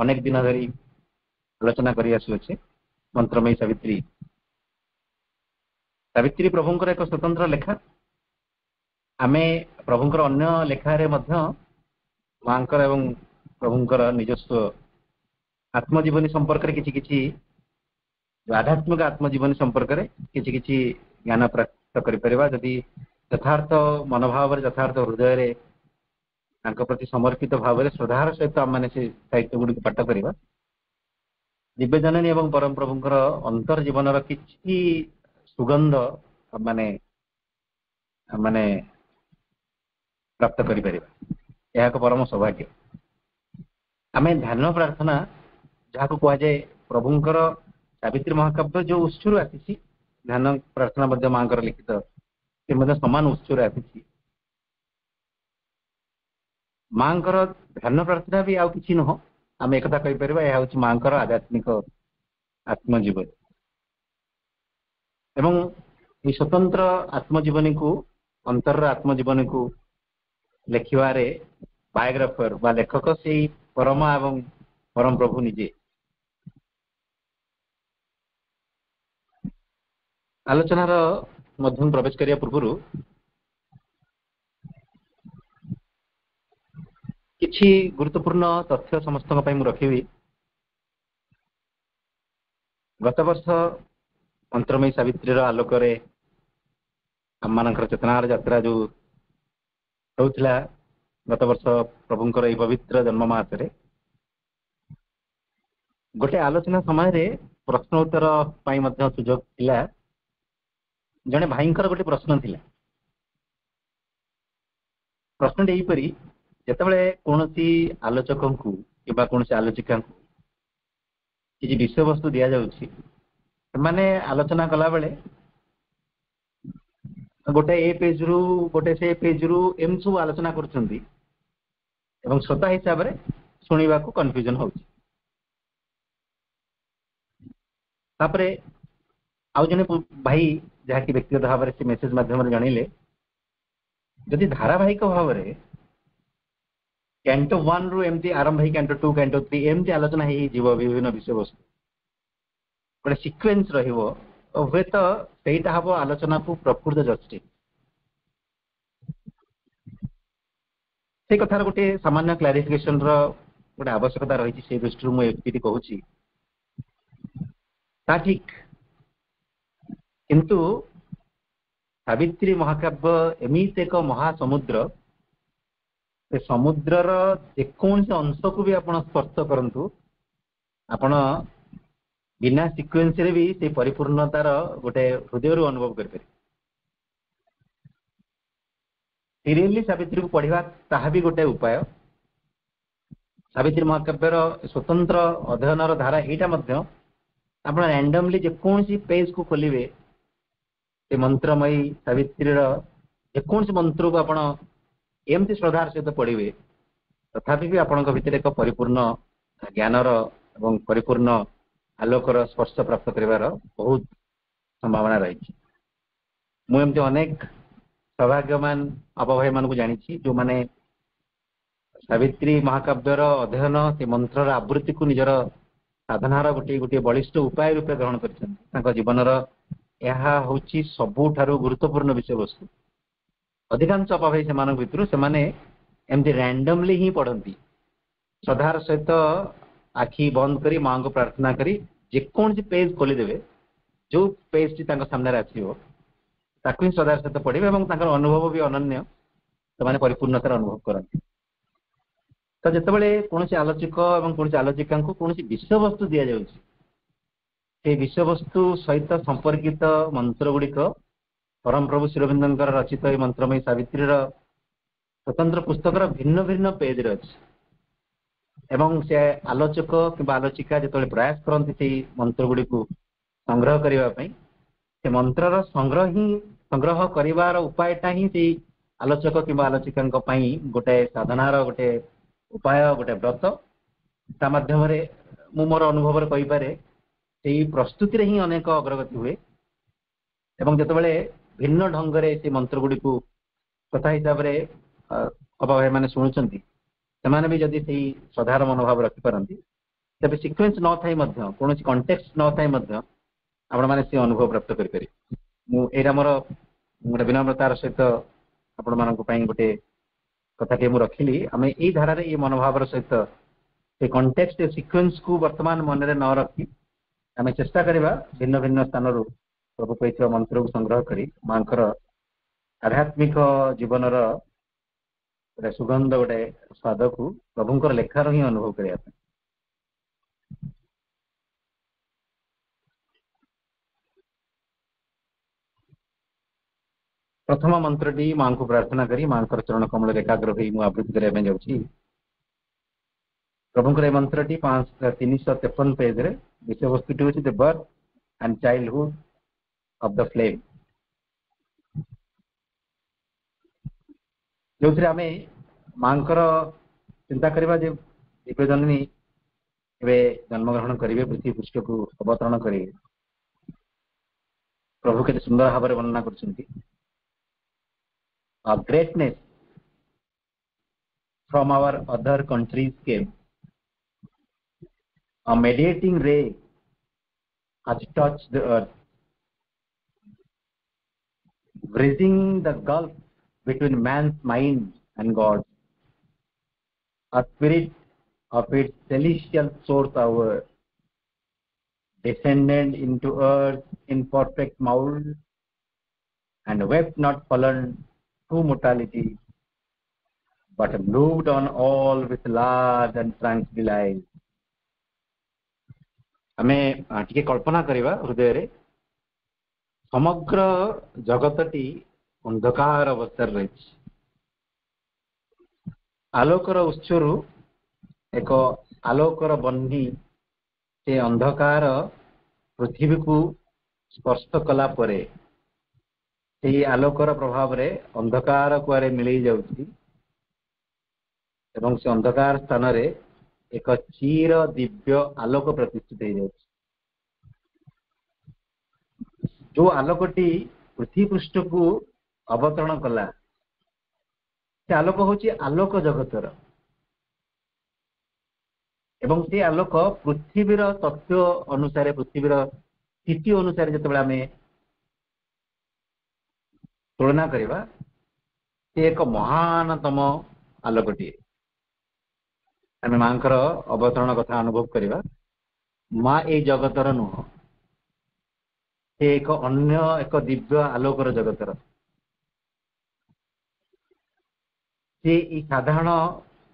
अनेक दिन धरी आलोचना करी आसुअछे मंत्रमयी सावित्री सावित्री प्रभुंकर एक स्वतंत्र लेखा आमे प्रभुंकर अन्य लेखारे मध्य मांकर एवं प्रभुंकर निजस्व आत्मजीवनी संपर्क रे किछि किछि आध्यात्मिक आत्मजीवनी संपर्क रे किछि किछि ज्ञान प्राप्त करि परिबा यदि यथार्थ मनोभाव रे यथार्थ हृदय रे तांको प्रति समर्पित भाव में श्रद्धार सहित आम मैंने से साहित्य गुड़ी पाठ करवा दिव्य जननी एवं परम प्रभुंकर अंतर जीवन किसी सुगंध माने माने प्राप्त करें परम सौभाग्य आम ध्यान प्रार्थना जहाँ को कह जाए प्रभुंकर सावित्री महाकाव्य जो उत्सर आसी ध्यान प्रार्थना माँ लिखित से समान उत्सर आसी माँ ध्यान प्रार्थना भी आउ कि नुह आम एक कहीपर यह हूँ माँ आध्यात्मिक आत्मजीवन एवं ये स्वतंत्र आत्मजीवनी को अंतर आत्मजीवनी को लेखिबारे बायोग्राफर बा लेखक से परमा एवं परम प्रभु निजे आलोचनार मध्यम प्रवेश करिया पूर्व किछि गुरुत्वपूर्ण तथ्य समस्त रखी गत वर्ष मंत्रमयी सावित्री आलोक आम मान चेतनार यात्रा जो होता गत वर्ष प्रभुंकर यह पवित्र जन्म मास गोटे आलोचना समय प्रश्नोत्तर सुजोग थिला जड़े भाईंकर गोटे प्रश्न थिला प्रश्न यहीपरी जितेबाला कौन आलोचक को कि कौन आलोचिका को किसी विषय वस्तु दि जाऊँगी से आलोचना कला बेले गोटे ए पेज रु गोटे से पेज रु एम सब आलोचना कर श्रोता हिसाब से शुणा को कन्फ्यूजन हो तापरे आउ जने भाई जहाँकि व्यक्तिगत भाव से मेसेज माध्यम जनइले जदि धारावाहिक भाव में कैंटो 1 रु एमती आरंभ हो कैंटो 2 कैंटो 3 एमती आलोचना हो विभिन्न विषय वस्तु गोटे सिक्वेन्स हे तो सहीटा हम आलोचना को प्रकृत जस्टिस से कथार गोटे सामान्य क्लारिफिकेशन गोटे आवश्यकता रही से दृष्टि मुझे कहूँ ठीक किंतु सावित्री महाकाव्य एमित एक महासमुद्र से समुद्रर जेकोसी अंश को भी आपण स्पर्श करंतु आपण बिना सिक्वेन्स रे भी से परिपूर्णतार गोटे हृदय रु अनुभव कर सीरियली सावित्री को पढ़ा ताहा भी गोटे उपाय सावित्री महाकाव्यर स्वतंत्र अध्ययन धारा यहाँ आप रैंडमली जेकोसी पेज को खोलिए से मंत्रमयी सावित्री जेकोसी मंत्र को आपण एमती श्रद्धार सहित पढ़े तथापि भी आपण भितर एक परिपूर्ण ज्ञानर एवं परिपूर्ण आलोकर स्पर्श प्राप्त कर बहुत संभावना रही मुझे अनेक सौभाग्यमान अपभाई मान जानी जो माने सावित्री महाकाव्यर अध्ययन से मंत्र आवृत्ति को निजर साधनार गोटे गोटे बलिष्ठ उपाय रूपे ग्रहण कर जीवनर यह हूँ सबुठारु गुरुत्वपूर्ण विषय वस्तु अधिकांश अपभाई से भितर से एमती रैंडमली ही पढ़ती श्रद्धार सहित आखि बंद करी माँ को प्रार्थना करी जेकोसी पेज खोलीदेवे जो पेज टी सामने आसो ताकू ही श्रद्धार सहित पढ़े और अनुभव भी अनन्य से परिपूर्णतार अनुभव करते तो जितेबाला कौन आलोचक और कौन आलोचिका कौन विषय वस्तु दि जाए विषय वस्तु सहित संपर्कित मंत्र गुड़िक परम प्रभु श्रीरविंद रचित मंत्रमयी सावित्री स्वतंत्र पुस्तकर भिन्न भिन्न पेज अच्छी एवं से आलोचक कि आलोचिका जो प्रयास करती मंत्र गुड़ी को संग्रह करने से मंत्रर संग्रह कर उपायटा ही आलोचक कि आलोचिका गोटे साधनार गोटे उपाय गोटे व्रत ता माध्यम मु मोर अनुभव कहीपे से प्रस्तुति ही अनेक अग्रगति हुए एवं जितेबाला भिन्न ढंग से मंत्र गुड़ी को कथा हिसाब से अपभाई मैंने शुणुंट से भी जदि से श्रद्धार मनोभाव रखिपारती तेज सिक्वेन्स न थाई कौन कंटेक्स्ट न थाई आपण मैंने से अनुभव प्राप्त करें मुझा मोर गोटे विनम्रतार सहित आपण मान गोटे कथाटे मुझे रखिली आम यही धारा ये मनोभाव सहित से कंटेक्स्ट सिक्वेन्स को वर्तमान मन में न रखी आम चेष्टा करवा भिन्न भिन्न स्थान प्रभु कही मंत्र को संग्रह कर माँ आध्यात्मिक जीवनर गोटे सुगंध गोटे स्वाद को प्रभुंर लेखार ही अनुभव करने प्रथम मंत्रटी माँ को प्रार्थना करी माँ चरण कमल एकाग्र हो आवृत्ति करने जाऊँगी प्रभुंर मंत्रटी 353 पेज रे विषय वस्तुटी हूँ the birth and childhood of the flame जो आम माँ चिंता करवा दिव्यजननी जन्मग्रहण करेंगे पृथ्वी पृष्ठ को अवतरण करेंगे प्रभु के सुंदर भाव में वर्णना कर greatness from our other countries came a mediating ray has touched the earth bridging the gulf between man's mind and God. A spirit of its celestial source our descended into earth in perfect mould and wept not fallen to mortality but moved on all with large and frank delight. आमे टिके कल्पना करवा हृदय रे समग्र जगतटी अंधकार अवस्था रही आलोकर उत्सर एक आलोकर बन्ही से अंधकार पृथ्वी को स्पर्श कला परे से आलोकर प्रभाव रे अंधकार कुआरे मिलई जाउछि एवं से अंधकार स्थान रे एक चीर दिव्य आलोक प्रतिष्ठित हो जाए जो आलोकटी पृथ्वी पृष्ठ को अवतरण कला से आलोक होची आलोक जगतर एवं से आलोक पृथ्वीर तत्व अनुसार पृथ्वीर स्थिति अनुसार जिते आम तुलना करवा से एक महानतम आलोकटी आम माँ अवतरण कथा अनुभव करवा माँ ए जगतर नुह से एक अन्य एक दिव्य आलोकर जगतर से साधारण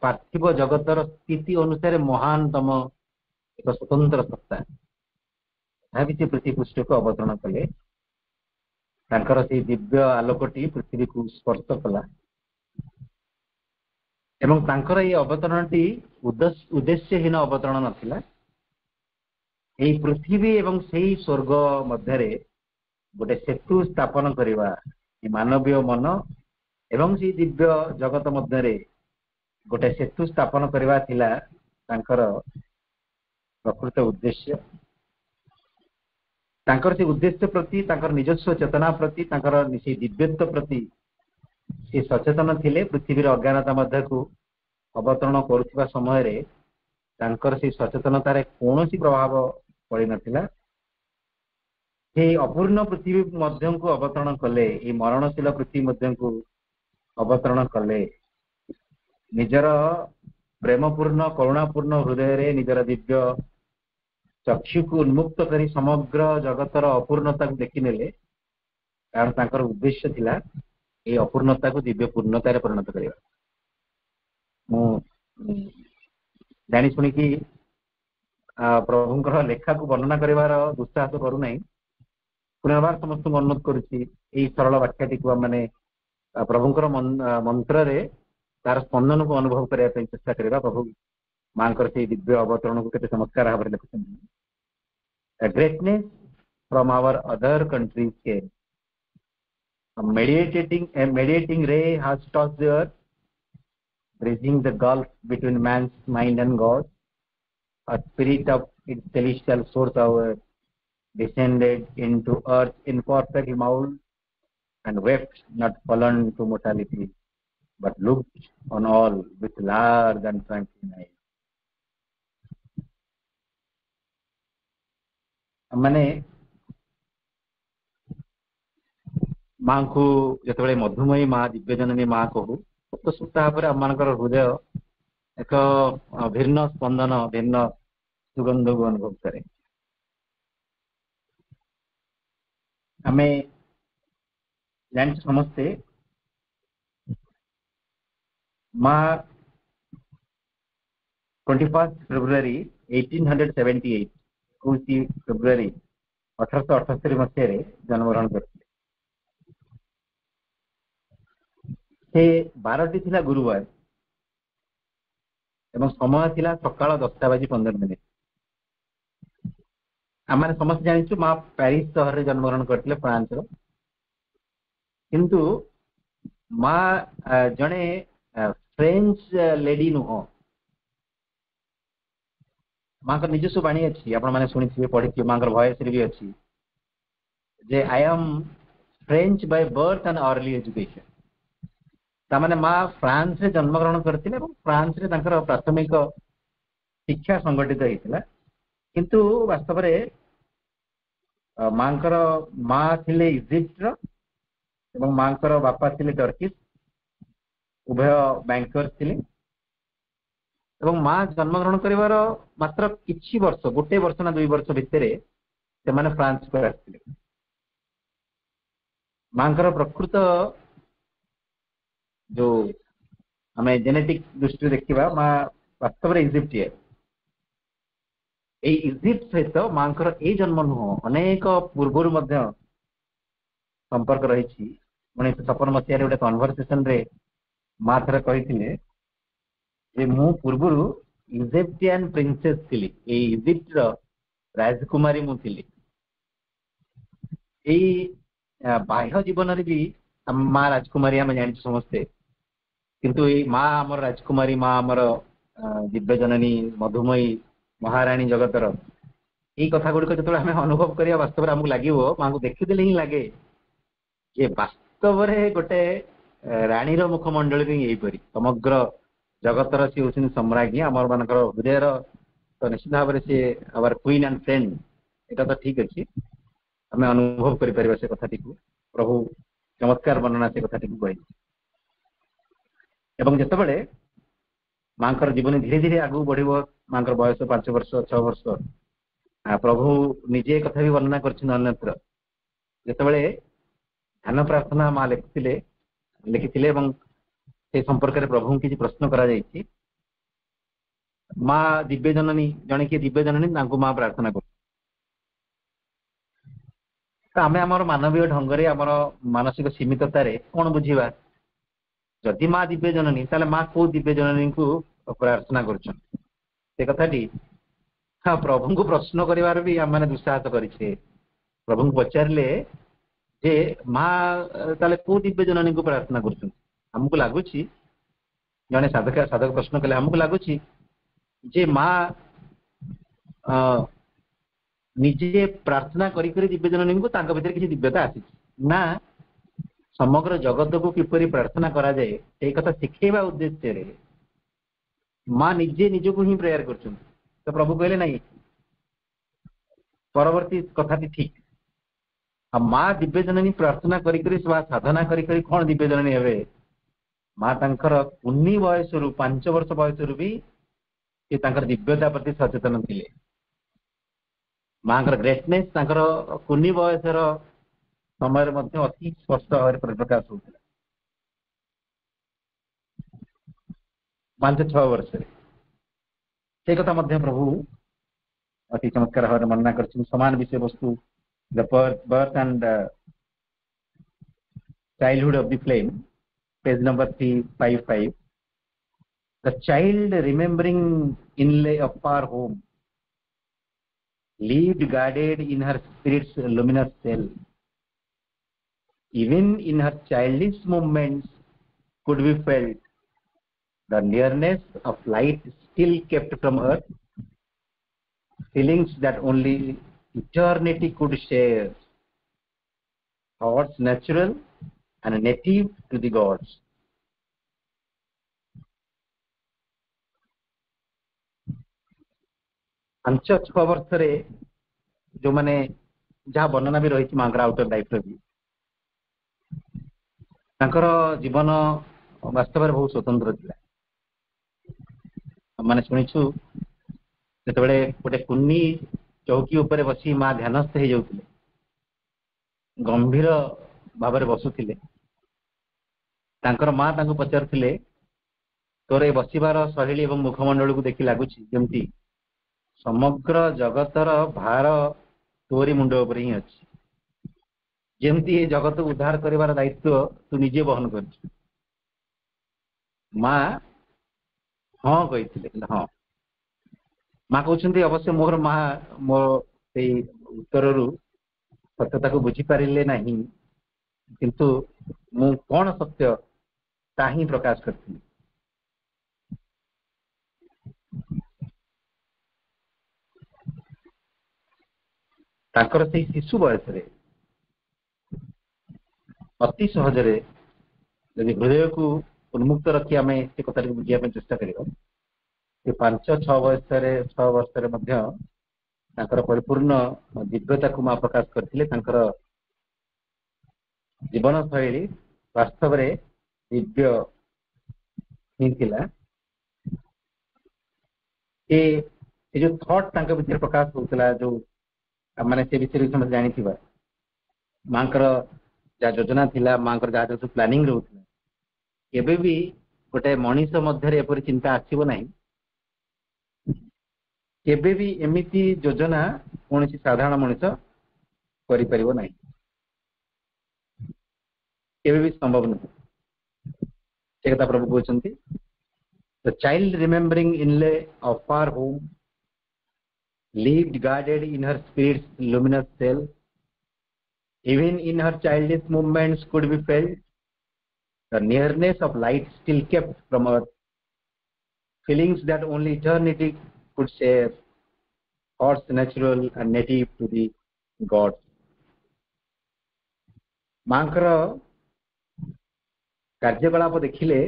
पार्थिव जगतर स्थिति अनुसार महानतम एक स्वतंत्र सत्ता तभी से पृथ्वी पृष्ठ को अवतरण कले से दिव्य आलोकटी पृथ्वी को स्पर्श कला एवं तांकर ये अवतरणटी उद्देश्यहीन अवतरण नथिला यही पृथ्वी एवं सही स्वर्ग मध्य गोटे सेतु स्थापन करवा मानवीय मन एवं से दिव्य जगत मध्य गोटे सेतु स्थापन करवा थिला तांकर प्रकृत उद्देश्य तांकर से उद्देश्य प्रति तांकर निजस्व चेतना प्रति तांकर से दिव्यत्व प्रति से सचेतन थिले पृथ्वीर अज्ञानता मध्य को अवतरण करुवा समय रे तांकर से सचेतनतार कौन प्रभाव पड़ नथिला से अपूर्ण पृथ्वी मध्य को अवतरण कले ये मरणशील पृथ्वी मध्य को अवतरण कले निजर प्रेमपूर्ण करुणापूर्ण हृदय रे निजर दिव्य चक्षु को उन्मुक्त करी समग्र जगतर अपूर्णता को देखि नेले कारण तांकर उद्देश्य थिला ये अपूर्णता को दिव्य पूर्णता रे परिणत करबा मु जानि सुनि कि प्रभुंकर लेखा को वर्णना करिवार दुस्साहस करू नहीं पुनर्बार समस्त अनुरोध करुछि एई सरल वाक्यटी को माने प्रभुंकर मंत्र रे तार स्पंदन को अनुभव करने चेष्टा करवा प्रभु मां से दिव्य अवतरण को केते चमत्कार भाव लिखुछन greatness from our other countries के mediating ray has touched the earth bridging the gulf between man's mind and God a spirit of its celestial source our descended into earth in perfect mold and wept not fallen to mortality but looked on all with large and tranquil eyes माने माँ को जो मधुमयी माँ दिव्य जननी माँ कहू तो सुतापर आम हृदय एक भिन्न स्पंदन भिन्न सुगंध को अनुभव करे आम जान समस्ते माँ 21 फेब्रुआरी 1878 फेब्रुआरी 1878 मसीह जन्मग्रहण करते से 12टी थिला गुरुवार एवं समय थिला सकाळ 10:15 आम समस्त जानिछु माँ पेरिस सहर रे जन्मग्रहण करते फ्रांस किंतु माँ जड़े फ्रेंच लेडी नुह माँ का निजस्व वाणी अच्छी आपण मैंने शुणी पढ़ी माँ वॉयस भी अच्छी जे I am French by birth and early education तामाने माँ फ्रांस रे जन्मग्रहण करथिले फ्रांस रे तांकर प्राथमिक शिक्षा संगठित होइतिला किंतु वास्तव रे माँ थिले इजिप्ट रो एवं माँ बापा थिले टर्किश उभय बैंकर थिले एवं माँ जन्मग्रहण करिवार मात्र किछि वर्ष गोटे वर्ष ना 2 वर्ष भितरे से माने फ्रांस को आथिले माँ प्रकृत जो आम जेनेटिक दृष्टि देखा माँ वास्तव में इजिप्टियर इजिप्ट सहित माँ ए जन्म नुह अनेक पूर्वर संपर्क रही 1956 मसीह गोटे कन्वर्सेशन रे माँ थर कही मु पूर्वर इजिप्टियन प्रिंसेस थी इजिप्ट राजकुमारी मु थी बाह्य जीवन भी माँ राजकुमारी आम जानी समस्ते किंतु ये माँ आमर राजकुमारी माँ आमर दिव्य जननी मधुमयी महाराणी जगतर ଏଇ କଥା ଗୁଡିକ ଯେତେବେଳେ ଆମେ ଅନୁଭବ କରିବା ବାସ୍ତବରେ ଆମକୁ ଲାଗିବ, ମାଙ୍କୁ ଦେଖିଦେଲେ ହିଁ ଲାଗେ ଯେ ବାସ୍ତବରେ ଗୋଟେ ରାଣୀର ମୁଖମଣ୍ଡଳୀ ହିଁ ଏହିପରି। ସମଗ୍ର ଜଗତର ସିଏ ହଉଛନ୍ତି ସମ୍ରାଜ୍ଞୀ, ଆମର ମାନଙ୍କର ହୃଦୟର, ତ ନିଶ୍ଚିତ ଭାବରେ ସିଏ ଆୱାର କୁଇନ୍ ଆଣ୍ଡ ଫ୍ରେଣ୍ଡ। ଏଟା ତ ଠିକ ଅଛି, ଆମେ ଅନୁଭବ କରିପାରିବା ସେ କଥାଟିକୁ। ପ୍ରଭୁ ଚମତ୍କାର ବର୍ଣ୍ଣନା ସେ କଥାଟିକୁ କହିଲେ। ଏବଂ ଯେତେବେଳେ ମାଙ୍କର ଜୀବନ ଧୀରେ ଧୀରେ ଆଗକୁ ବଢିବ, ମାଙ୍କର ବୟସ 5 ବର୍ଷ 6 ବର୍ଷ, ପ୍ରଭୁ ନିଜେ କଥା ବି ବର୍ଣ୍ଣନା କରିଛନ୍ତି ଅନ୍ୟତ୍ର। ଯେତେବେଳେ ଧ୍ୟାନ ପ୍ରାର୍ଥନା ମା ଲେଖିଥିଲେ ଏବଂ ସେ ସମ୍ପର୍କରେ ପ୍ରଭୁଙ୍କୁ କିଛି ପ୍ରଶ୍ନ କରାଯାଇଛି। ମା ଦିବ୍ୟ ଜନନୀ, ଜଣେ କିଏ ଦିବ୍ୟ ଜନନୀ, ତାଙ୍କୁ ମା ପ୍ରାର୍ଥନା କରୁ। ତ ଆମେ ଆମର ମାନବୀୟ ଢଙ୍ଗରେ, ଆମର ମାନସିକ ସୀମିତତାରେ କଣ ବୁଝିବା? ଯଦି ମା ଦିବ୍ୟ ଜନନୀ, ତାହେଲେ ମା କୋଉ ଦିବ୍ୟ ଜନନୀଙ୍କୁ ପ୍ରାର୍ଥନା କରୁଛନ୍ତି? ସେ କଥାଟି ପ୍ରଭୁଙ୍କୁ ପ୍ରଶ୍ନ କରିବାର ବି ଆମେ ଦୁଃସାହସ କରିଛେ। ପ୍ରଭୁଙ୍କୁ ପଚାରିଲେ ଯେ ମା ତାହେଲେ କୋଉ ଦିବ୍ୟ ଜନନୀଙ୍କୁ ପ୍ରାର୍ଥନା କରୁଛନ୍ତି? ଆମକୁ ଲାଗୁଛି, ଜଣେ ସାଧକ ପ୍ରଶ୍ନ କଲେ, ଆମକୁ ଲାଗୁଛି ଯେ ମା ନିଜେ ପ୍ରାର୍ଥନା କରି କରି ଦିବ୍ୟ ଜନନୀଙ୍କୁ ତାଙ୍କ ଭିତରେ କିଛି ଦିବ୍ୟତା ଆସିଛି ନା, ସମଗ୍ର ଜଗତକୁ କିପରି ପ୍ରାର୍ଥନା କରାଯାଏ ସେଇ କଥା ଶିଖେଇବା ଉଦ୍ଦେଶ୍ୟରେ ମା ନିଜେ ନିଜକୁ ହିଁ ପ୍ରେୟାର କରୁଛନ୍ତି। ତ ପ୍ରଭୁ କହିଲେ ନାହିଁ, ପରବର୍ତ୍ତୀ କଥାଟି ଠିକ। ଆଉ ମା ଦିବ୍ୟ ଜନନୀ ପ୍ରାର୍ଥନା କରି କରି ବା ସାଧନା କରି କରି କଣ ଦିବ୍ୟ ଜନନୀ ହେବେ? ମା ତାଙ୍କର କୁନି ବୟସରୁ, 5 ବର୍ଷ ବୟସରୁ ବି ସେ ତାଙ୍କର ଦିବ୍ୟତା ପ୍ରତି ସଚେତନ ଥିଲେ। ମାଙ୍କର ଗ୍ରେଟନେସ୍ ତାଙ୍କର କୁନି ବୟସର ସମୟରେ ମଧ୍ୟ ଅତି ସ୍ପଷ୍ଟ ଭାବରେ ପ୍ରକାଶ ହଉଥିଲା। 5-6 ବର୍ଷରେ ସେ କଥା ମଧ୍ୟ ପ୍ରଭୁ ଅତି ଚମତ୍କାର ଭାବରେ ବର୍ଣ୍ଣନା କରିଛନ୍ତି। ସମାନ ବିଷୟବସ୍ତୁ, the birth and childhood of the flame, page number 355. The child remembering inlay of far home lived guarded in her spirit's luminous cell. Even in her childish movements could be felt the nearness of light still kept from earth, feelings that only eternity could share, thoughts natural and native to the gods. ପାଞ୍ଚ ଛଅ ବର୍ଷରେ ଯୋଉମାନେ ଯାହା ବର୍ଣ୍ଣନା ବି ରହିଛି ମାଙ୍କର outer ଲାଇଫର ବି, ତାଙ୍କର ଜୀବନ ବାସ୍ତବରେ ବହୁତ ସ୍ୱତନ୍ତ୍ର ଥିଲା। ମାନେ ଶୁଣିଛୁ, ଯେତେବେଳେ ଗୋଟେ କୁନି ଚୌକି ଉପରେ ବସି ମା ଧ୍ୟାନସ୍ଥ ହେଇଯାଉଥିଲେ, ଗମ୍ଭୀର ଭାବରେ ବସୁଥିଲେ, ତାଙ୍କର ମା ତାଙ୍କୁ ପଚାରୁଥିଲେ, ତୋର ଏ ବସିବାର ଶୈଳୀ ଏବଂ ମୁଖମଣ୍ଡଳକୁ ଦେଖି ଲାଗୁଛି ଯେମିତି ସମଗ୍ର ଜଗତର ଭାର ତୋରି ମୁଣ୍ଡ ଉପରେ ହିଁ ଅଛି, ଯେମିତି ଏ ଜଗତକୁ ଉଦ୍ଧାର କରିବାର ଦାୟିତ୍ୱ ତୁ ନିଜେ ବହନ କରିଛୁ। ମା ହଁ କହିଥିଲେ। ହଁ, ମା କହୁଛନ୍ତି, ଅବଶ୍ୟ ମୋ ସେଇ ଉତ୍ତରରୁ ସତ୍ୟତାକୁ ବୁଝିପାରିଲେ ନାହିଁ, କିନ୍ତୁ ମୁଁ କଣ ସତ୍ୟ ତାହା ହିଁ ପ୍ରକାଶ କରିଥିଲି। ତାଙ୍କର ସେଇ ଶିଶୁ ବୟସରେ ଅତି ସହଜରେ ଯଦି ହୃଦୟକୁ ଉନ୍ମୁକ୍ତ ରଖି ଆମେ ସେ କଥାଟିକୁ ବୁଝିବା ପାଇଁ ଚେଷ୍ଟା କରିବା, ସେ 5-6 ବର୍ଷରେ ମଧ୍ୟ ତାଙ୍କର ପରିପୂର୍ଣ୍ଣ ଦିବ୍ୟତାକୁ ମା ପ୍ରକାଶ କରିଥିଲେ। ତାଙ୍କର ଜୀବନ ଶୈଳୀ ବାସ୍ତବରେ ଦିବ୍ୟ ହିଁ ଥିଲା। ଏ ଯୋଉ ଥଟ୍ ତାଙ୍କ ଭିତରେ ପ୍ରକାଶ ହଉଥିଲା, ଯୋଉ ମାନେ ସେ ବିଷୟରେ ସମସ୍ତେ ଜାଣିଥିବା, ମାଙ୍କର ଯାହା ଯୋଜନା ଥିଲା, ମାଙ୍କର ଯାହା ସବୁ ପ୍ଲାନିଂ ରହୁଥିଲା, କେବେ ବି ଗୋଟେ ମଣିଷ ମଧ୍ୟରେ ଏପରି ଚିନ୍ତା ଆସିବ ନାହିଁ, କେବେ ବି ଏମିତି ଯୋଜନା କୌଣସି ସାଧାରଣ ମଣିଷ କରିପାରିବ ନାହିଁ, କେବେ ବି ସମ୍ଭବ ନୁହେଁ। ସେ କଥା ପ୍ରଭୁ କହୁଛନ୍ତି, the child remembering inlay of far home lived guarded in her spirit's luminous cell. Even in her childish movements could be felt the nearness of light still kept from earth, feelings that only eternity could share, thoughts natural and native to the gods. मांकर कार्यकलाप देखिले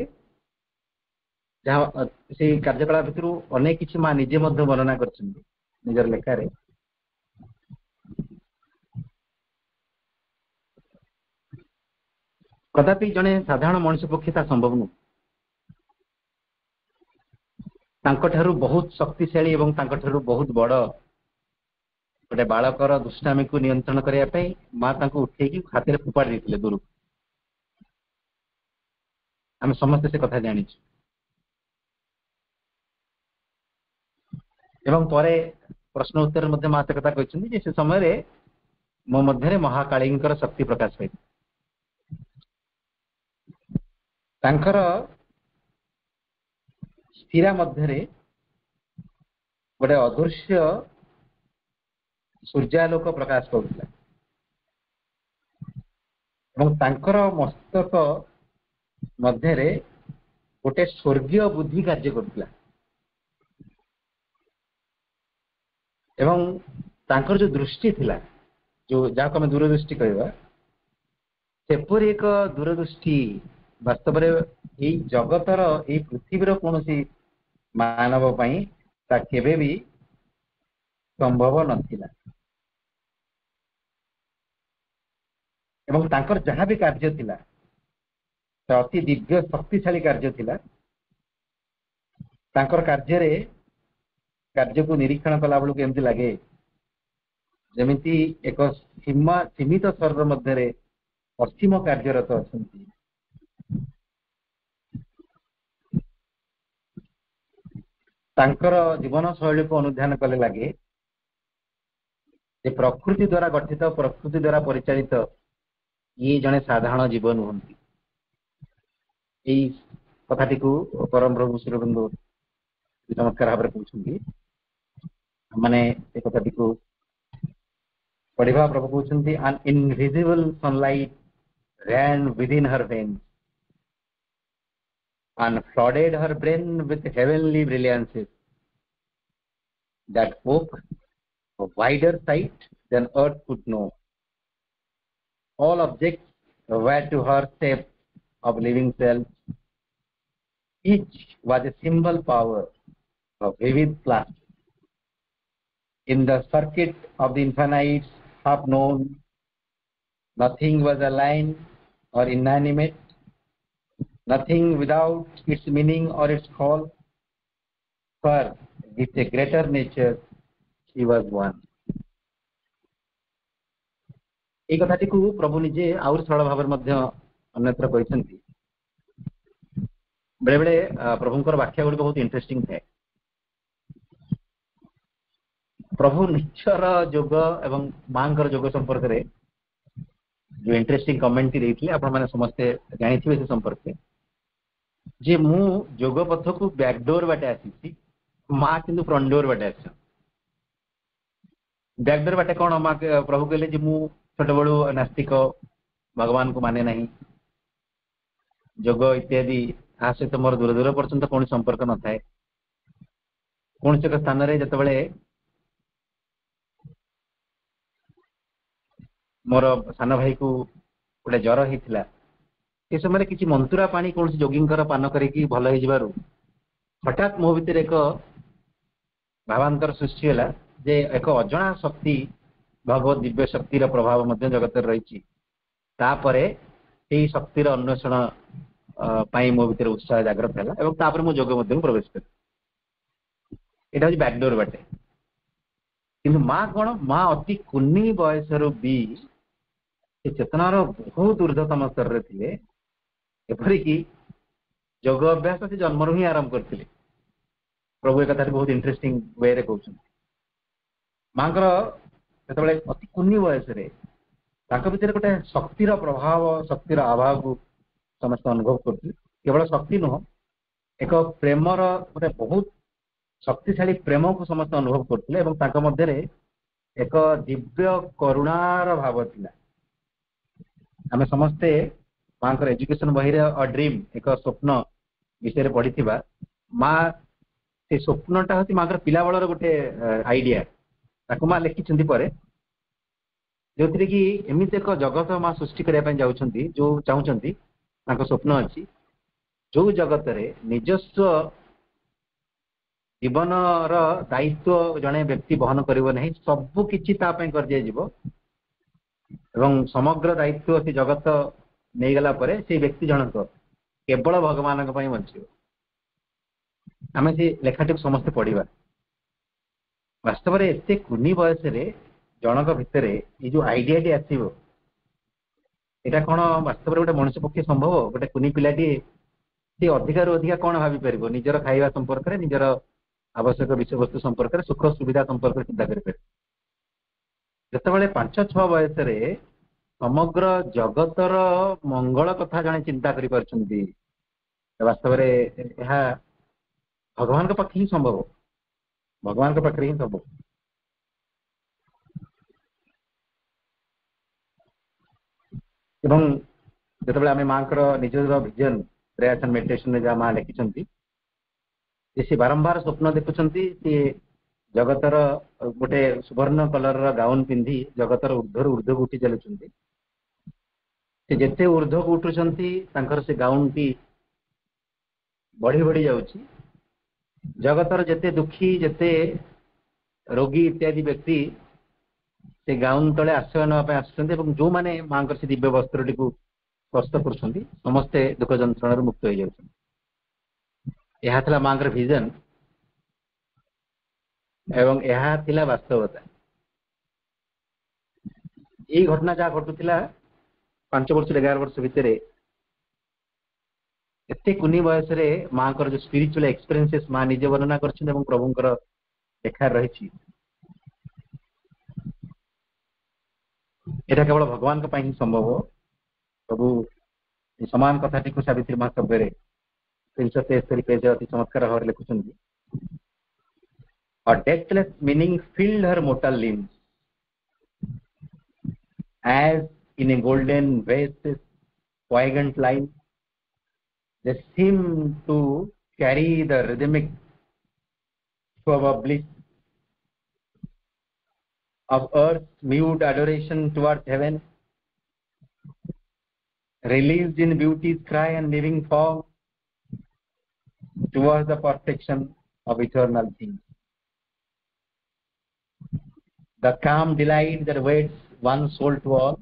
जहाँ से कार्यकलाप भितर अनेक किसी माँ निजे मध्य वर्णना कर निजर लेखारे कदापि जड़े साधारण मनुष्य पक्षे ता संभव नु बहुत शक्तिशाली एवं बहुत बड़ गोटे बालकर दुष्टामी को नियंत्रण करने माँ उठे हाथ में फोपाड़ी देते दूर आम समस्ते से कथा जानी एवं परे प्रश्न उत्तर मध्य माँ से कथा कहते से समय मो मध्य महाकाली शक्ति प्रकाश पाई स्थिरा मध्य गोटे अदृश्य सूर्यालोक प्रकाश पाउला मस्तक मध्य गोटे स्वर्गीय बुद्धि कार्य करुला एवं जो दृष्टि थिला जो जहाँ को दूरदृष्टि कहवा सेपरी एक दूरदृष्टि वास्तव में जगतर ये पृथ्वीर कौन मानव केवे भी संभव नथिला एवं तांकर जहाँ भी कार्य थिला अति दिव्य शक्तिशाली कार्य थिला तांकर कार्य को निरीक्षण कला बेलू एमती लगे जमीती एक सीमित शरीर मध्य असीम कार्यरत अच्छा तांकर जीवन शैली को अनुध्यान कले लगे प्रकृति द्वारा गठित प्रकृति द्वारा परिचालित ये जड़े साधारण जीवन नुहति कथाटी को परम प्रभु श्रीरबिंदु चमत्कार भाव कहते मैंने कथाटी को पढ़ा प्रभु कहते an invisible sunlight ran within her veins and flooded her brain with heavenly brilliances that spoke a wider sight than earth could know. All objects were to her shape of living cells. Each was a symbol power of vivid flash. In the circuit of the infinite half known, nothing was aligned or inanimate, nothing without its meaning or its call. For with a greater nature, she was one. এই কথাটি प्रभु निजे आउर सरल भाव अन्यत्र कहते बेले बेले प्रभुंकर व्याख्या गुड़ बहुत इंटरेस्टिंग थाए प्रभु निजर जोग एवं माँ जोग संपर्क में जो इंटरेस्टिंग कमेंट देते आपण मैंने समस्ते जानी से संपर्क जे मु जोग पथ को बैकडोर बाटे आसी माँ किंतु फ्रंट डोर बाटे आस बैकडोर बाटे कौन माँ प्रभु कहले जे मु छोट बड़ू नास्तिक भगवान को माने नहीं जोग इत्यादि आ सहित मोर दूर दूर पर्यंत कौन संपर्क न थाए कौन एक स्थान में जिते मोर सान भाई को गोटे जर होता से समय किसी मंतुरा पानी कौन जोगी पान करके भल हो हठात मो भीतर एक भावांतर सृष्टि है जे एक अजना शक्ति भगवत दिव्य शक्तिर प्रभाव जगत रही शक्तिर अन्वेषण मो भीतर उत्साह जागृत है मो जोग प्रवेश कर यहाँ हूँ बैकडोर बाटे किंतु माँ कौन माँ अति कुनी बयस भी चेतनार बहुत ऊर्धतम स्तर थे एपरिकी जोग अभ्यास से जन्मरू ही आरंभ करते प्रभु एक कथा बहुत इंटरेस्टिंग वे रे कहते माँ जो अति कुनी बयस भीतर गोटे शक्तिर प्रभाव शक्तिर अभाव को समस्त अनुभव करते केवल शक्ति नुह एक प्रेमर गोटे बहुत शक्तिशाली प्रेम को समस्त अनुभव करते एक दिव्य करुणार भाव थिला आम समस्ते माँ एजुकेशन बही अ ड्रीम एक स्वप्न विषय पढ़ी माँ से स्वप्नटा हूँ माँ पिला बलर गोटे आइडिया ତାକୁ ମା ଲେଖିଛନ୍ତି ପରେ, ଯୋଉଥିରେ କି ଏମିତି ଏକ ଜଗତ ମା ସୃଷ୍ଟି କରିବା ପାଇଁ ଯାଉଛନ୍ତି, ଯୋଉ ଚାହୁଁଛନ୍ତି, ତାଙ୍କ ସ୍ୱପ୍ନ ଅଛି ଯୋଉ ଜଗତରେ ନିଜସ୍ୱ ଜୀବନର ଦାୟିତ୍ୱ ଜଣେ ବ୍ୟକ୍ତି ବହନ କରିବ ନାହିଁ, ସବୁ କିଛି ତା ପାଇଁ କରିଦିଆଯିବ ଏବଂ ସମଗ୍ର ଦାୟିତ୍ୱ ସେ ଜଗତ ନେଇଗଲା ପରେ ସେଇ ବ୍ୟକ୍ତି ଜଣକ କେବଳ ଭଗବାନଙ୍କ ପାଇଁ ବଞ୍ଚିବ। ଆମେ ସେ ଲେଖାଟିକୁ ସମସ୍ତେ ପଢିବା। ବାସ୍ତବରେ ଏତେ କୁନି ବୟସରେ ଜଣକ ଭିତରେ ଏଇ ଯୋଉ ଆଇଡିଆଟି ଆସିବ, ଏଇଟା କଣ ବାସ୍ତବରେ ଗୋଟେ ମଣିଷ ପକ୍ଷେ ସମ୍ଭବ? ଗୋଟେ କୁନି ପିଲାଟିଏ ସେ ଅଧିକାରୁ ଅଧିକା କଣ ଭାବିପାରିବ? ନିଜର ଖାଇବା ସମ୍ପର୍କରେ, ନିଜର ଆବଶ୍ୟକ ବିଷୟବସ୍ତୁ ସମ୍ପର୍କରେ, ସୁଖ ସୁବିଧା ସମ୍ପର୍କରେ ଚିନ୍ତା କରିପାରିବ। ଯେତେବେଳେ 5-6 ବୟସରେ ସମଗ୍ର ଜଗତର ମଙ୍ଗଳ କଥା ଜଣେ ଚିନ୍ତା କରିପାରୁଛନ୍ତି, ବାସ୍ତବରେ ଏହା ଭଗବାନଙ୍କ ପାଖରେ ହିଁ ସମ୍ଭବ, ଭଗବାନଙ୍କ ପାଖରେ ହିଁ ସମ୍ଭବ। ଏବଂ ଯେତେବେଳେ ଆମେ ମାଙ୍କର ନିଜର ଭିଜନ ପ୍ରେୟାର ମେଡିଟେସନରେ ଯାହା ମା ଲେଖିଛନ୍ତି, ସେ ବାରମ୍ବାର ସ୍ୱପ୍ନ ଦେଖୁଛନ୍ତି, ସେ ଜଗତର ଗୋଟେ ସୁବର୍ଣ୍ଣ କଲରର ଗାଉନ ପିନ୍ଧି ଜଗତର ଉର୍ଦ୍ଧ୍ୱରୁ ଉର୍ଦ୍ଧ୍ୱକୁ ଉଠି ଚାଲୁଛନ୍ତି। ସେ ଯେତେ ଉର୍ଦ୍ଧ୍ୱକୁ ଉଠୁଛନ୍ତି ତାଙ୍କର ସେ ଗାଉନଟି ବଢି ବଢି ଯାଉଛି। ଜଗତର ଯେତେ ଦୁଃଖୀ, ଯେତେ ରୋଗୀ ଇତ୍ୟାଦି ବ୍ୟକ୍ତି ସେ ଗାଉନ ତଳେ ଆଶ୍ରୟ ନେବା ପାଇଁ ଆସୁଛନ୍ତି ଏବଂ ଯୋଉମାନେ ମାଙ୍କର ସେ ଦିବ୍ୟ ବସ୍ତ୍ରଟିକୁ ସ୍ପର୍ଶ କରୁଛନ୍ତି ସମସ୍ତେ ଦୁଃଖ ଯନ୍ତ୍ରଣାରୁ ମୁକ୍ତ ହେଇଯାଉଛନ୍ତି। ଏହା ଥିଲା ମାଙ୍କର ଭିଜନ ଏବଂ ଏହା ଥିଲା ବାସ୍ତବତା। ଏଇ ଘଟଣା ଯାହା ଘଟୁଥିଲା 5 ବର୍ଷ 11 ବର୍ଷ ଭିତରେ, ଏତେ କୁନି ବୟସରେ ମାଙ୍କର ଯୋଉ ସ୍ପିରିଚୁଆଲ ଏକ୍ସପିରିଏନ୍ସେସ୍ ମା ନିଜେ ବର୍ଣ୍ଣନା କରିଛନ୍ତି ଏବଂ ପ୍ରଭୁଙ୍କର ଲେଖା ରହିଛି, ଏଟା କେବଳ ଭଗବାନଙ୍କ ପାଇଁ ହିଁ ସମ୍ଭବ। ପ୍ରଭୁ ସମାନ କଥାଟିକୁ ସାବିତ୍ରୀ ମା କାବ୍ୟରେ 373 ପେଜରେ ଅତି ଚମତ୍କାର ଭାବରେ ଲେଖୁଛନ୍ତି। A deathless meaning filled her mortal limbs, as in a golden vase poignant line, they seem to carry the rhythmic flow of bliss of earth's mute adoration towards heaven, released in beauty's cry and living form towards the perfection of eternal things. The calm delight that waits one soul to all,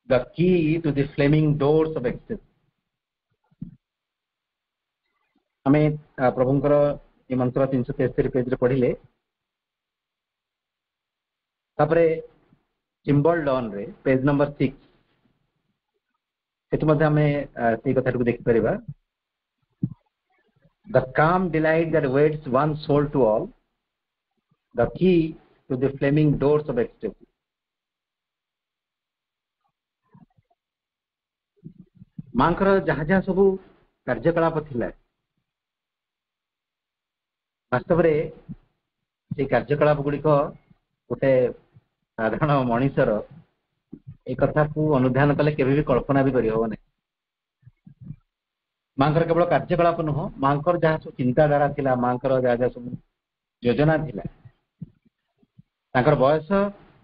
the key to the flaming doors of ecstasy. ଆମେ ପ୍ରଭୁଙ୍କର ଏ ମନ୍ତ୍ର 373 ପେଜରେ ପଢିଲେ, ତାପରେ symbol ଡନରେ ପେଜ number 6 ସେଠି ମଧ୍ୟ ଆମେ ସେଇ କଥାଟିକୁ ଦେଖିପାରିବା। The calm delight that waits one soul to all, the key to the flaming doors of ecstasy. ମାଙ୍କର ଯାହା ଯାହା ସବୁ କାର୍ଯ୍ୟକଳାପ ଥିଲା, ବାସ୍ତବରେ ସେଇ କାର୍ଯ୍ୟକଳାପ ଗୁଡ଼ିକ ଗୋଟେ ସାଧାରଣ ମଣିଷର এই କଥାକୁ ଅନୁଧ୍ୟାନ କଲେ କେବେ ବି କଳ୍ପନା ବି କରିହେବ ନାହିଁ। ମାଙ୍କର କେବଳ କାର୍ଯ୍ୟକଳାପ ନୁହଁ, ମାଙ୍କର ଯାହା ସବୁ ଚିନ୍ତାଧାରା ଥିଲା, ମାଙ୍କର ଯାହା ଯାହା ସବୁ ଯୋଜନା ଥିଲା, ତାଙ୍କର ବୟସ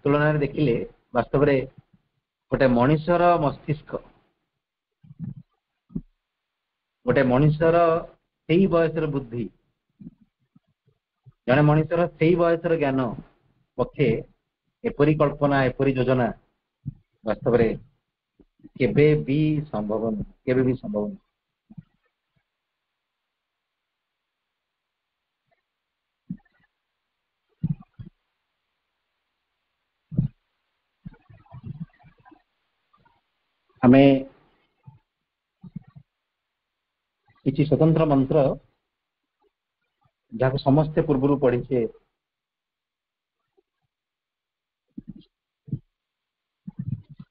ତୁଳନାରେ ଦେଖିଲେ ବାସ୍ତବରେ ଗୋଟେ ମଣିଷର ମସ୍ତିଷ୍କ, ଗୋଟେ ମଣିଷର ସେଇ ବୟସର ବୁଦ୍ଧି, ଜଣେ ମଣିଷର ସେଇ ବୟସର ଜ୍ଞାନ ପକ୍ଷେ ଏପରି କଳ୍ପନା, ଏପରି ଯୋଜନା ବାସ୍ତବରେ କେବେ ବି ସମ୍ଭବ ନୁହେଁ, କେବେ ବି ସମ୍ଭବ ନୁହେଁ। ଆମେ କିଛି ସ୍ୱତନ୍ତ୍ର ମନ୍ତ୍ର ଯାହାକୁ ସମସ୍ତେ ପୂର୍ବରୁ ପଢିଛେ,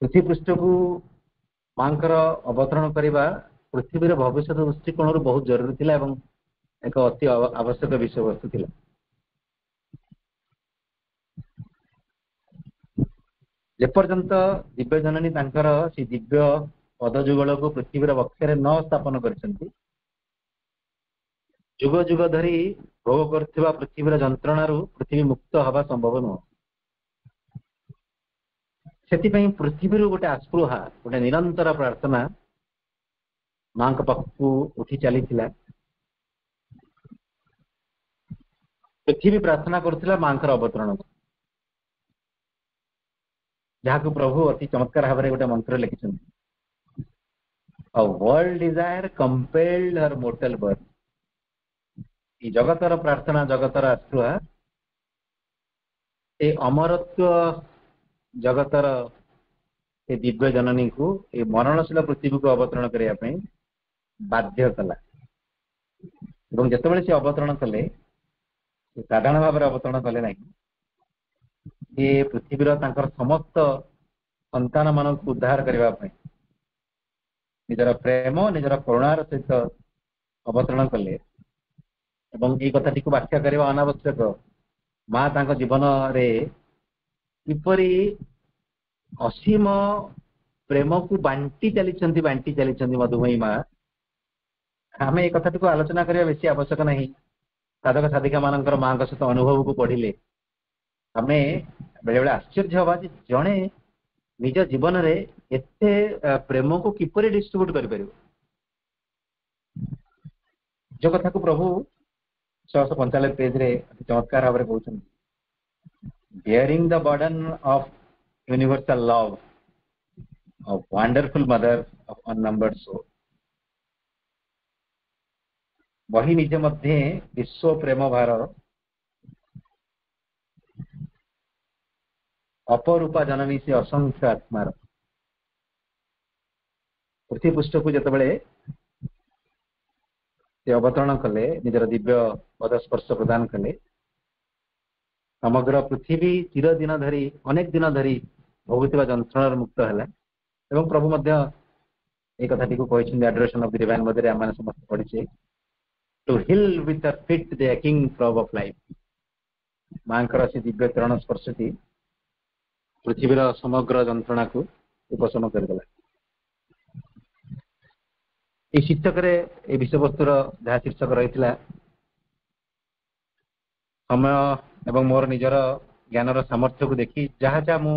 ପୃଥିବୀ ପୃଷ୍ଠକୁ ମାଙ୍କର ଅବତରଣ କରିବା ପୃଥିବୀର ଭବିଷ୍ୟତ ଦୃଷ୍ଟିକୋଣରୁ ବହୁତ ଜରୁରୀ ଥିଲା ଏବଂ ଏକ ଅତି ଆବଶ୍ୟକ ବିଷୟବସ୍ତୁ ଥିଲା। ଯେପର୍ଯ୍ୟନ୍ତ ଦିବ୍ୟ ଜନନୀ ତାଙ୍କର ସେ ଦିବ୍ୟ ପଦ ଯୁଗଳକୁ ପୃଥିବୀର ବକ୍ଷରେ ନ ସ୍ଥାପନ କରିଛନ୍ତି, ଯୁଗ ଯୁଗ ଧରି ଭୋଗ କରୁଥିବା ପୃଥିବୀର ଯନ୍ତ୍ରଣାରୁ ପୃଥିବୀ ମୁକ୍ତ ହେବା ସମ୍ଭବ ନୁହଁ। ସେଥିପାଇଁ ପୃଥିବୀରୁ ଗୋଟେ ଆସ୍ପୃହା, ଗୋଟେ ନିରନ୍ତର ପ୍ରାର୍ଥନା ମାଙ୍କ ପାଖକୁ ଉଠି ଚାଲିଥିଲା। ପୃଥିବୀ ପ୍ରାର୍ଥନା କରୁଥିଲା ମାଙ୍କର ଅବତରଣ, ଯାହାକୁ ପ୍ରଭୁ ଅତି ଚମତ୍କାର ଭାବରେ ଗୋଟେ ମନ୍ତ୍ର ଲେଖିଛନ୍ତି, A world desire compelled her mortal birth। ଏ ଜଗତର ପ୍ରାର୍ଥନା, ଜଗତର ଆସ୍ପୃହା ଏ ଅମରତ୍ୱ ଜଗତର ଏ ଦିବ୍ୟ ଜନନୀକୁ ଏ ମରଣଶୀଳ ପୃଥିବୀକୁ ଅବତରଣ କରିବା ପାଇଁ ବାଧ୍ୟ କଲା। ଏବଂ ଯେତେବେଳେ ସେ ଅବତରଣ କଲେ, ସେ ସାଧାରଣ ଭାବରେ ଅବତରଣ କଲେ ନାହିଁ, ସେ ପୃଥିବୀର ତାଙ୍କର ସମସ୍ତ ସନ୍ତାନ ମାନଙ୍କୁ ଉଦ୍ଧାର କରିବା ପାଇଁ ନିଜର ପ୍ରେମ, ନିଜର କରୁଣାର ସହିତ ଅବତରଣ କଲେ। ଏବଂ ଏଇ କଥାଟିକୁ ବ୍ୟାଖ୍ୟା କରିବା ଅନାବଶ୍ୟକ, ମା ତାଙ୍କ ଜୀବନରେ କିପରି ଅସୀମ ପ୍ରେମକୁ ବାଣ୍ଟି ଚାଲିଛନ୍ତି ମଧୁମୟୀ ମା। ଆମେ ଏ କଥାଟିକୁ ଆଲୋଚନା କରିବା ବେଶୀ ଆବଶ୍ୟକ ନାହିଁ। ସାଧକ ସାଧିକା ମାନଙ୍କର ମାଙ୍କ ସହିତ ଅନୁଭବକୁ ପଢିଲେ ଆମେ ବେଳେବେଳେ ଆଶ୍ଚର୍ଯ୍ୟ ହବା ଯେ ଜଣେ ନିଜ ଜୀବନରେ ଏତେ ପ୍ରେମକୁ କିପରି ଡିଷ୍ଟ୍ରିବ୍ୟୁଟ କରିପାରିବ। ଯୋଉ କଥାକୁ ପ୍ରଭୁ 645 ପେଜରେ ଚମତ୍କାର ଭାବରେ କହୁଛନ୍ତି, bearing the burden of universal love, a wonderful mother of unnumbered souls। वही निज मध्य विश्व प्रेम भार, अपरूपा जननी से असंख्य आत्मार। पृथ्वी पृष्ठ को जितेबाला से अवतरण कले, निजर दिव्य पदस्पर्श प्रदान कले, समग्र पृथ्वी चिर दिन धरी, अनेक दिन धरी भोगुवा जंत्रण मुक्त है। प्रभु मध्य एक कथाटी को कहते adoration of the divine mother, आम समस्त पढ़ी, to heal with a feet the aching throb of life. मांकर से दिव्य चरण स्पर्शटी पृथ्वीर समग्र जंत्रणा को उपशम करदेला। ये शीर्षक ये विषय वस्तुर जहाँ शीर्षक रही समय एवं मोर निजर ज्ञानर सामर्थ्य को देखी जहाँ जहाँ मु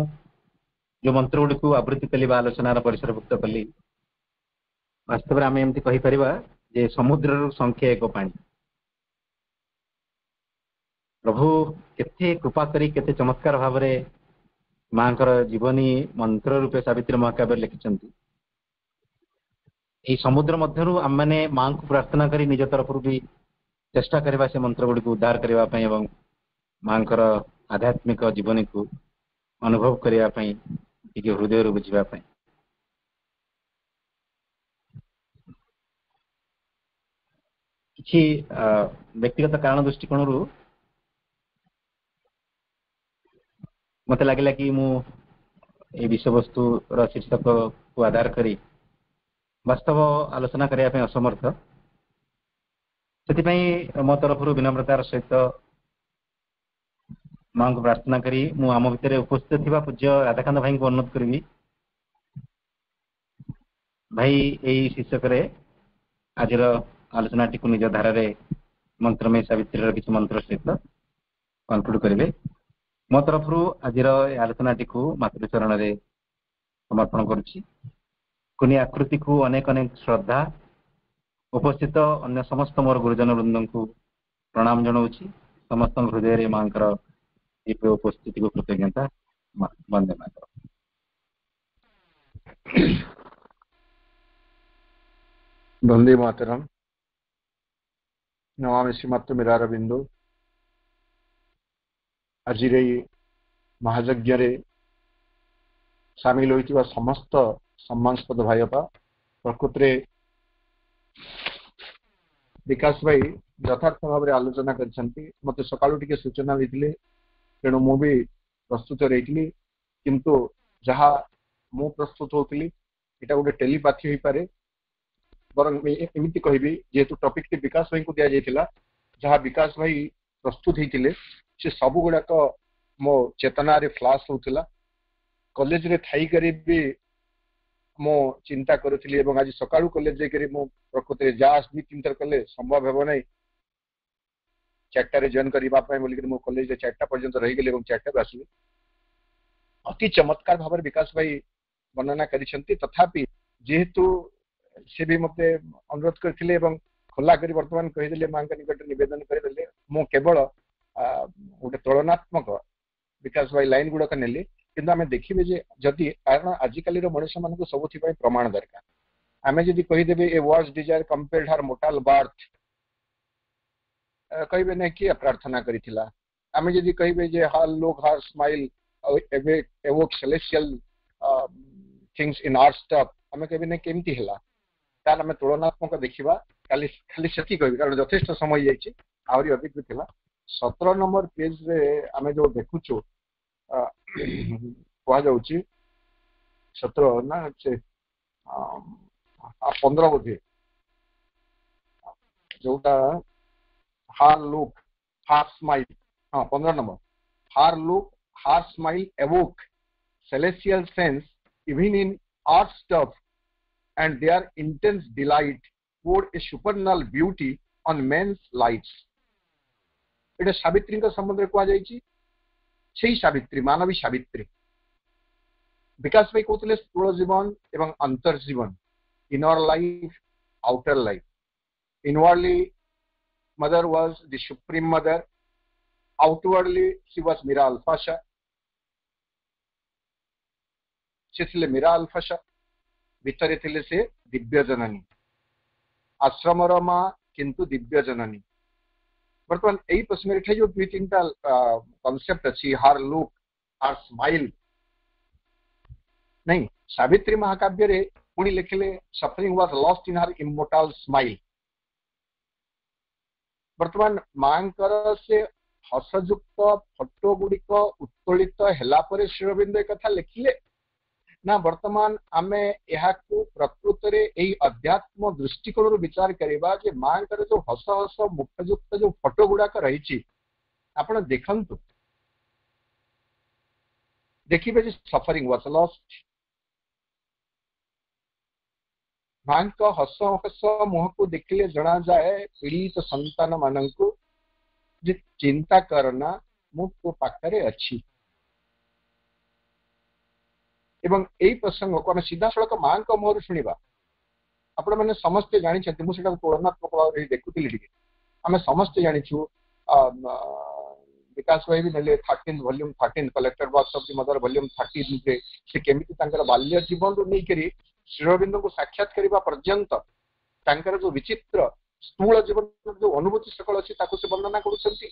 जो मंत्र गुड़ी को आवृत्ति कली आलोचनार परिसरभुक्त कली, वास्तव में आम एमती कहीपर जे समुद्र संख्या एक पानी। प्रभु केते कृपा करी केते चमत्कार भाव में मांकर जीवनी मंत्र रूपे सावित्री महाकाव्य लिखिं। ये समुद्र मध्यरु आम मैंने मां को प्रार्थना करी निज तरफ भी चेष्टा करवा से मंत्र गुड़ी को उद्धार करने एवं मांकर आध्यात्मिक जीवनी को अनुभव करने हृदय बुझापी। किसी व्यक्तिगत कारण दृष्टिकोण मत लगे कि मु विषय वस्तु शीर्षक को आधार करी वास्तव आलोचना करने असमर्थ। से मो तरफ विनम्रतार सहित मां को प्रार्थना करी मु आम भितर उपस्थित थिबा पूज्य राधाकांत भाई को अनुरोध करी, भाई यही शीर्षक आज आलोचना टी निज धारा मंत्रमय सावित्री किसी मंत्र सहित कनक्लूड करेंगे। मो तरफ आज आलोचना टी मातृचरण में समर्पण करुनी आकृति को अनेक अनेक श्रद्धा, उपस्थित अन्य समस्त मोर गुरुजन वृंद को प्रणाम जनाऊँगी। समस्त हृदय मां दिव्य उपस्थिति को कृतज्ञता। वंदे मातरम। वंदे मातरम। नमामि श्रीमत्तमीरारविंदो। आज महायज्ञ सामिल होइतिबा समस्त सम्मानस्पद भाईपा प्रकृत विकास भाई यथार्थ भाव में आलोचना करछंती। मते सकाळु टिके सूचना देथिले, तेणु मु भी प्रस्तुत रही, किंतु जहाँ मु प्रस्तुत होती एटा गोटे टेलीपाथी हो पारे। बर एमती कहबी जेहेतु टॉपिक टी विकास भाई को दिया जाइतिला, जहाँ विकास भाई प्रस्तुत होते से सब गुड़ाक मो चेतना रे फ्लाश होतिला। कॉलेज रे थाई करी भी मो चिंता करुଥିଲି ଏବଂ आज सकाळु कॉलेज जाई करी मो प्रकृति रे जास भी तीन थर कले संभव हेबो नै। चार्टारे जॉइन करबा पय बोली कि मो कॉलेज रे 4टा पर्यंत रही गेले एवं 4टा आसली अति चमत्कार भाव विकास भाई वर्णना करिसेंती तथापि जेहेतु से भी मते अनुरोध करथिले एवं खोला करी वर्तमान कहि देले मां का निकट निवेदन करि देले मो केवल गोटे तुलनात्मक विकास भाई लाइन गुडक नेली किंतु आमे देखिबे जे जदि कारण आजिकाली रो मनुष्य मन को सबुथि पय प्रमाण दरकार आमे जदि कहि देबे a vast desire compared her mortal birth कहबे नै कि प्रार्थना करिथिला आमे जदि कहबे जे हर लोग her smile evoke celestial things in our stuff आमे कहबे नै केमति हैला तार आमे तुलनात्मक देखिबा खाली खाली सेति कहबी कारण यथेष्ट समय जाइछि आवरी अधिक थिला 17 नंबर पेज रे आमे जो देखुछु कहा जाउछि 17 ना से 15 बोधे जोटा हार लुक हार स्माइल हाँ 15 नंबर हार look her smile evoke celestial sense even in art stuff and their intense delight poured a supernal beauty on men's lives एटा सावित्री का संबंध रे कहा जाइछि सेही सावित्री मानवी सावित्री विकास भाई कहते स्थूल जीवन एवं अंतर जीवन inner life outer life inwardly mother was the supreme mother outwardly she was Mirra Alfassa से थिले मीरा अल्फाशा भितरे थिले से दिव्य जननी आश्रम रमा किंतु दिव्य जननी बर्तमान एई प्रश्न रे जो दुई तीनटा कांसेप्ट अछि हार लुक हार स्माइल नहीं सावित्री महाकाव्य रे पुणी लिखिले suffering was lost in her immortal smile बर्तमान मांकर से हसयुक्त फोटो गुड़िक उत्तोलित हेला परे श्रीअरविंद कथा लिखिले ना वर्तमान आमे यहाँ को प्रकृत रे एई अध्यात्म दृष्टिकोण रो विचार करिबा जे मांकर जो हस हस मुखयुक्त जो फोटो गुड़ाक रही आपण देखंतु देखिबे जे सफरिंग वाज लॉस्ट मां का हस हस मुह को देखले जना जाए पीड़ित संतान मानंकु जे चिंता करना मु तो पाखरे अछि एवं एई प्रसंग को हम सीधा सड़क मां का मोहर सुनिबा आपण माने समस्त जानि छथि मु सेटा तुलनात्मक भाव रे देखुतिली टिके हम समस्त जानि छु विकास भाई भी नेले 13 volume 13 collector box of the mother volume 13 रे से केमिति तांकर बाल्य जीवन रो नै करी श्रीअरविंद को साक्षात करबा पर्यंत तांकर जो विचित्र स्थूल जीवन जो अनुभूति सकल अछि ताको से वर्णना करूछंती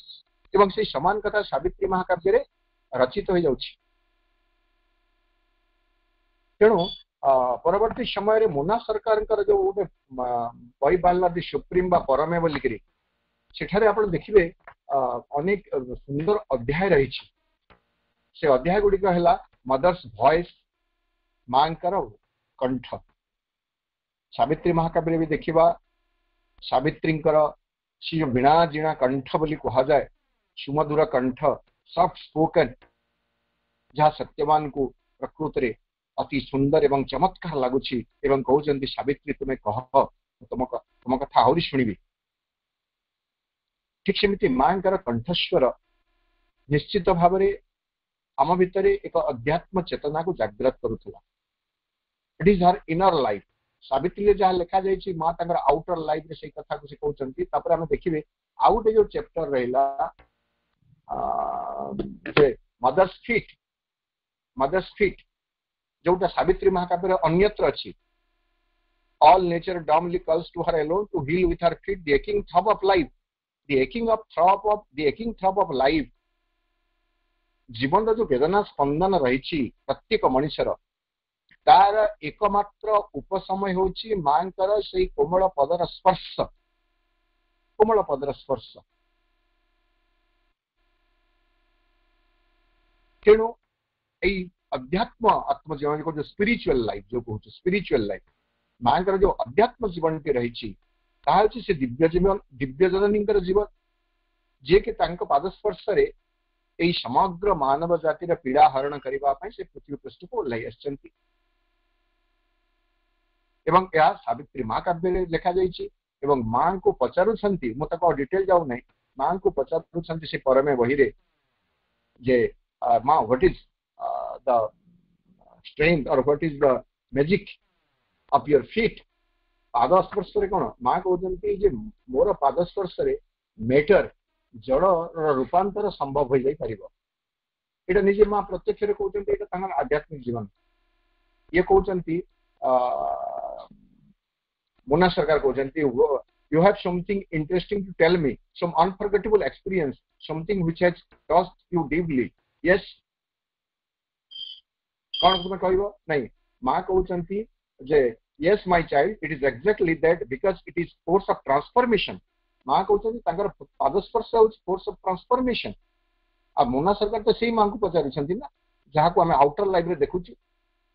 एवं से समान कथा सावित्री महाकाव्य रे रचित हो जाउछि तेणु परवर्ती समय रे मोना सरकार जो गोटे बई बाहला दि सुप्रीम बा परमे बोली करी सेठारे आपण देखिबे अनेक सुंदर अध्याय रही से अध्याय गुड़िक है मदर्स वॉइस मांकर कंठ सावित्री महाकाव्य भी देखा सावित्री सी वीणा जीणा कंठ बोली कह जाए सुमधुर कंठ सॉफ्ट स्पोकन जहाँ सत्यवान को प्रकृत रे अति सुंदर एवं चमत्कार लगुच एवं कहते सावित्री तुम्हें कह तुम कथा आहरी शुणी ठीक सेमती मां कंठस्वर निश्चित भाव आम भितर एक अध्यात्म चेतना को जागृत करुला it is her inner life Savitri जहाँ लिखा जाए माँ तंगर आउटर लाइफ रे से कथा को से कहते आम देखिए आउ गोटे जो चैप्टर रहा मदर्स फीट जोटा सावित्री महाकाव्य अन्यत्र अच्छी all nature dumbly calls to her alone to heal with her feet the aching throb of life the aching throb of life जीवन जो वेदना स्पंदन रही प्रत्येक मनुष्यर तार एकमात्र उपसमय होची मांकर से कोमल पदर स्पर्श तेणु यही अध्यात्म आत्मजीवन को जो स्पिरिचुअल लाइफ जो कहूँ स्पिरिचुअल लाइफ मांकर जो अध्यात्म जीवन टी रही से दिव्य जीवन दिव्य जननी जीवन जे कि पादस्पर्श रे एई समग्र मानव जातिर पीड़ा हरण करने से पृथ्वी पृष्ठ को ओह्लाई आछंती एवं यह सावित्री महाकाव्य लिखा जाइछि एवं मां को पचारुछंती मु ताको डिटेल जाऊ नै माँ को पचारुछंती से परमे बही रे जे माँ व्हाट इज द स्ट्रेंथ और what is the magic of your feet पाद स्पर्श रे कोन माँ कहते जे मोर पाद स्पर्श रे मैटर जड़ रूपांतर संभव हो जाई परिबो एटा निजे माँ प्रत्यक्ष रे कहते एटा तांगर आध्यात्मिक जीवन ये कहते मुन्ना सरकार कहते you have something interesting to tell me, some unforgettable experience, something which has touched you deeply. Yes, कौन तुम्हें कहबो नहीं माँ कहते जे yes my child, it is exactly that because it is force of transformation. माँ कहते तांकर पादस्पर्श force of transformation. अब मुन्ना सरकार तो सही माँ को पचारि ना जहाँ को आम आउटर लाइफ रे देखुची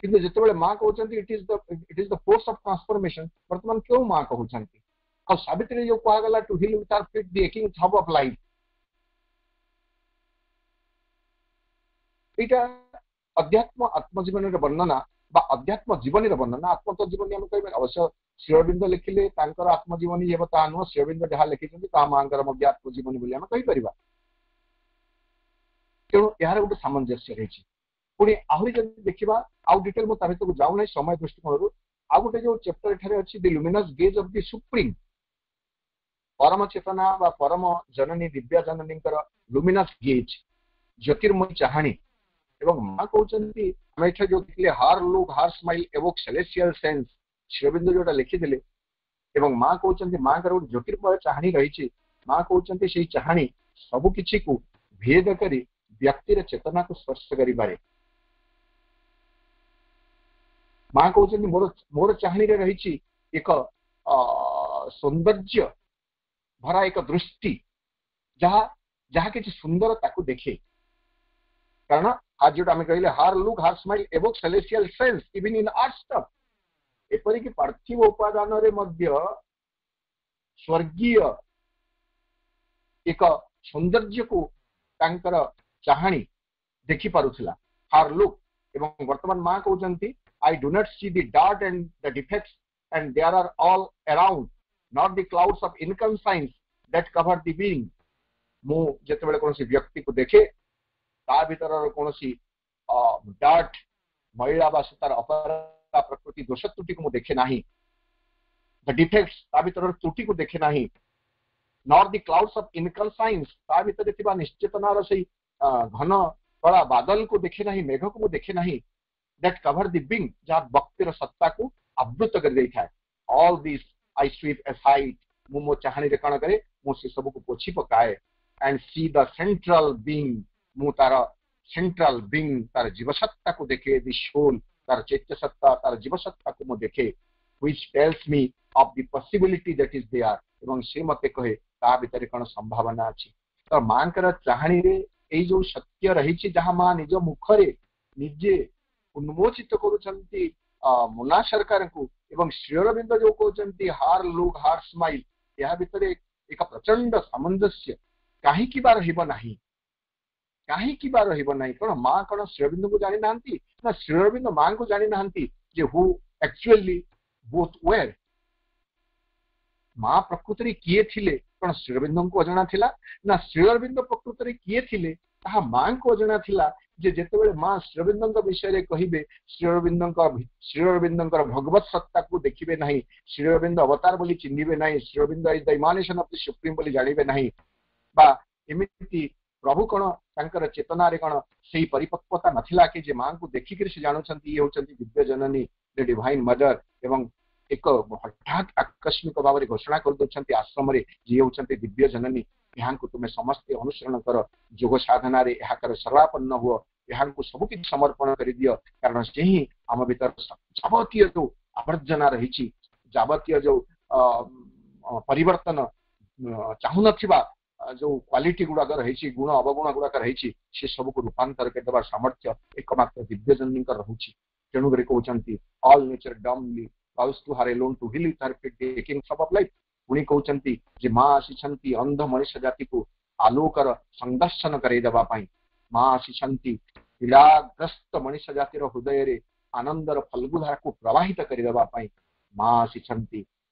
किंतु जिते माँ कहते it is the force of transformation वर्तमान क्यों माँ कहते और सावित्री जो कहगला to heal with our feet the aching throb of life एटा अध्यात्म आत्मजीवन वर्णना बा अध्यात्म जीवनी वर्णना आत्म जीवनी आम कह अवश्य श्री अरविंद लिखिले तांकर आत्मजीवनी हे ता नुह श्री अरविंद जहाँ लिखिं माँ आत्मजीवनी बोली आम कहीपर तेणु यार गोटे सामंजस्य रही पुणी आहरी जब देखा आउ डिटेल मुझे को जाऊना समय दृष्टिकोण आउ गोटे जो चैप्टर एठारे अच्छी the luminous gauge of the supreme परम चेतना बा परम जननी दिव्या जननी लुमिनस गेज ज्योतिर्मय चाहाणी एवं माँ कहते आम जो देखिले हार look her smile awoke celestial sense Sri Aurobindo जोटा लिखिले एवं माँ कहते माँ का गोटे ज्योतिर्मय चाहाणी रही माँ कहते से चाहाणी सबकि को भेद करी व्यक्तिर चेतना को स्पर्श करें माँ कहते मोर मोर चाहनी रही एक सौंदर्य भरा एक दृष्टि जहाँ जहाँ कि सुंदर ताकू देखे कारण आज जो आम कहले her look her smile awoke celestial sense even in earth stuff एपरिक पार्थिव उपादान रे मध्य स्वर्गीय एक सौंदर्य को तांकर चाहाणी देखि पारुथिला हार लुक एवं वर्तमान माँ कहते I do not see the dirt and the defects, and there are all around, not the clouds of inconscience that cover the being. मु जेतेबेले कोनसी व्यक्ति को देखे ता भीतर कोनसी डार्ट मैला बा तार अपरा प्रकृति दोष त्रुटि को मु देखे नाही द डिफेक्ट्स ता भीतर त्रुटि को देखे नाही नॉट द क्लाउड्स ऑफ इनकंसाइंस ता भीतर थिबा निश्चेतनार सही घन कला बादल को देखे नाही मेघ को मु देखे नाही that cover the being जहाँ भक्तिर सत्ता को आवृत कर देई थाए all these I sweep aside मु मो चाहनी रे कण करे मु से सब को पोछि पकाए and see the central being मु तार central being तार जीव सत्ता को देखे the soul तार चैत्य सत्ता तार जीव सत्ता को मु देखे which tells me of the possibility that is there एवं से मते कहे ता भीतर कण संभावना अछि तो मानकर चाहनी रे एई जो सत्य रही जहाँ माँ निज मुखरे निजे उन्मोचित करुछंती मुन्ना सरकार को एवं श्रीअरविंद जो कहते हार लुक हार स्माइल या भितर एक प्रचंड सामंजस्य कहीं की बार रहिबो नाही कहीं की बार रहिबो नाही कौन माँ कौन श्रीअरविंद को जानी नांती ना श्रीअरविंद माँ को जानी नांती जे हु एक्चुअली बोथ वेयर माँ प्रकृति किए थिले कौन श्रीअरविंद को अजना थिला ना श्रीअरविंद प्रकृति किए थिले ताहा माँ को अजना थिला जे जेतेबेले माँ श्रीअरविंद विषय रे कहिबे श्रीअरविंद भगवत सत्ता को देखिबे नहीं श्रीअरविंद अवतार बोली चिन्हिबे नहीं Sri Aurobindo is the इमानेशन of the supreme बोली जानिबे नहीं बा एमिति प्रभु कण तांकर चेतना रे कण सेही परिपक्वता नथिला कि जे माँ को देखि कि से जानुछंती ये होचंती दिव्य जननी द डिवाइन मदर एवं एक हठात आकस्मिक भाव घोषणा कर दोछंती आश्रम रे जे होचंती दिव्य जननी यहाँ को तुम्हें समस्ते अनुसरण कर योग साधना रे यहाँ सरलापन्न हुआ यहाँ को सबकि समर्पण कर दियो कारण से ही आम भीतर जावतीय जो आवर्जना रही जावतीय जो परिवर्तन चाहू नथिबा जो क्वालिटी गुड़ाक रही गुण अवगुण गुड़ाक रही से सब को रूपांतर कर सामर्थ्य एकमात्र दिव्य जननी रोचे तेणुक कहते all nature dumbly goes to her alone to heal with her feet the kings of life पुणी कहते जे माँ आसी अंध मनुष्य जाति को आलोकर संदर्शन करदेवा माँ आसी पीड़ाग्रस्त मनुष्य जातिर हृदय रे आनंदर फल्गुधारा को प्रवाहित करदेवा माँ आसी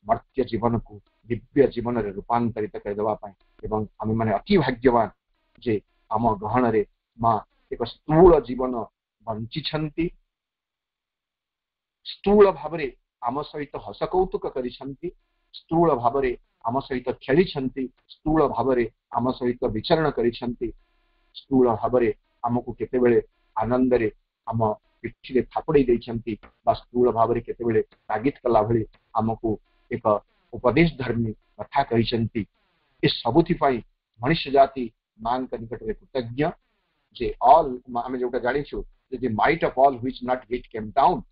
मर्त्य जीवन को दिव्य जीवन रे रूपांतरित करदेवा एवं आम मैंने अति भाग्यवान जे आम गहन रे माँ एक स्थूल जीवन बंची स्थूल भाव आम सहित हस कौतुक कर स्थूल भाव आम सहित खेली स्थूल भाव आम सहित विचरण कर स्थूल भाव आमको केतेबेले आनंद रे आम पिठी थापड़े स्थूल भाव केतेबेले तागिद कला भली आमको एक उपदेश धर्मी कथा कहते सबुथि मनुष्य जाति मां निकट में कृतज्ञ जे ऑल आम जो जाचु the might of all which not get came down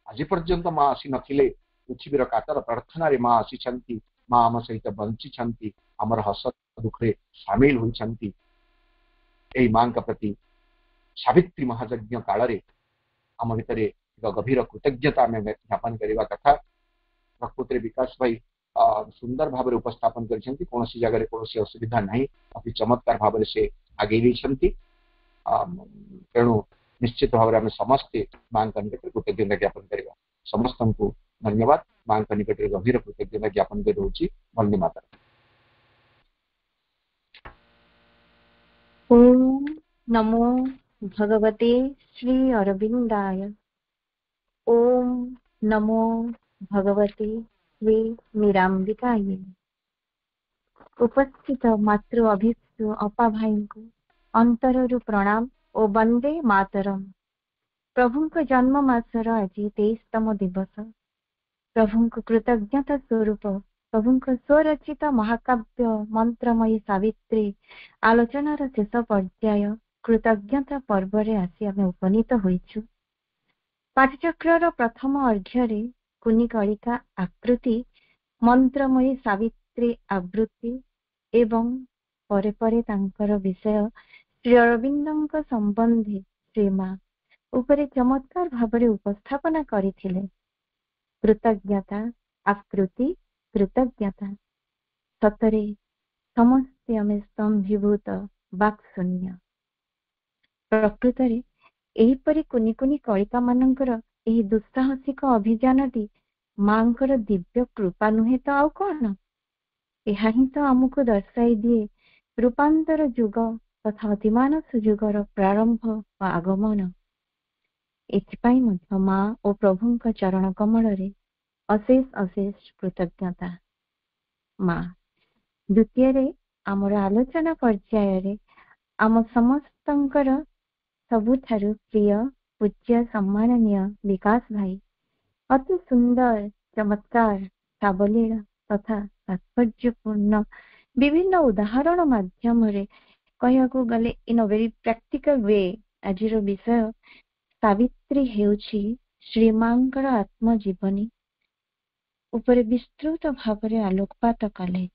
आज पर्यंत माँ आसी नथिले पृथ्वीर कातर प्रार्थना रे माँ आसी माँ आम सहित बंची आमर हस दुख रे सामिल होती माँ का प्रति सावित्री महायज्ञ काल रे आम भितर एक गभीर कृतज्ञता आम ज्ञापन करने कथा प्रकृति विकास भाई सुंदर भाव उपस्थापन कर कौन जगह कौन असुविधा नहीं अति चमत्कार भाव से आगे तेणु निश्चित भाव में समस्ते माँ निकट कृतज्ञता ज्ञापन करवा समस्त को धन्यवाद माँ निकट गभीर कृतज्ञता ज्ञापन कर वंदे मातरम। ओम नमो भगवते श्री अरविंदाय। ओम नमो भगवते श्री मीरांबिकाय। उपस्थित मातृ अभिष्ट अपा भाई को अंतरु प्रणाम और वंदे मातरम। प्रभु को जन्म मासर आज 23तम दिवस प्रभु को कृतज्ञता स्वरूप प्रभु को स्वरचित महाकाव्य मंत्रमयी सावित्री आलोचनार शेष पर्याय कृतज्ञता पर्व रे आसी आमे उपनीत होइछु। पाठचक्रर प्रथम अर्घ्य कुनी कलिका आकृति मंत्रमयी सावित्री आवृत्ति एवं परे परे तांकर विषय श्री अरविंदଙ୍କ संबंधी श्रीमा उपरे चमत्कार भाव उपस्थापना करथिले। कृतज्ञता आकृति कृतज्ञता सतरे समस्ते आमे स्तंभीभूत वाक्शून्य। प्रकृत रे एहीपरि कुनी कुनी कलिका मानकर एही दुस्साहसिक अभियानटी मांकर दिव्य कृपा नुहे तो आउ कौन। यह ही तो आमको दर्शाई दिए रूपांतर जुग तथा अतिमान सुजुगर प्रारंभ व आगमन। एथिपाई मध्य माँ और प्रभु चरण कमल रे अशेष अशेष कृतज्ञता। माँ द्वितीय रे आमर आलोचना पर्याय रे आम समस्तंकर सबुठारु प्रिय पूज्य सम्माननीय विकास भाई अति सुंदर चमत्कार सावलीला तथा तात्पर्यपूर्ण विभिन्न उदाहरण माध्यम रे कहयाको गले इन अ वेरी प्रैक्टिकल वे आज विषय सावित्री हेउछि श्रीमांकर आत्मजीवनी उपरे विस्तृत भाव रे आलोकपात कले।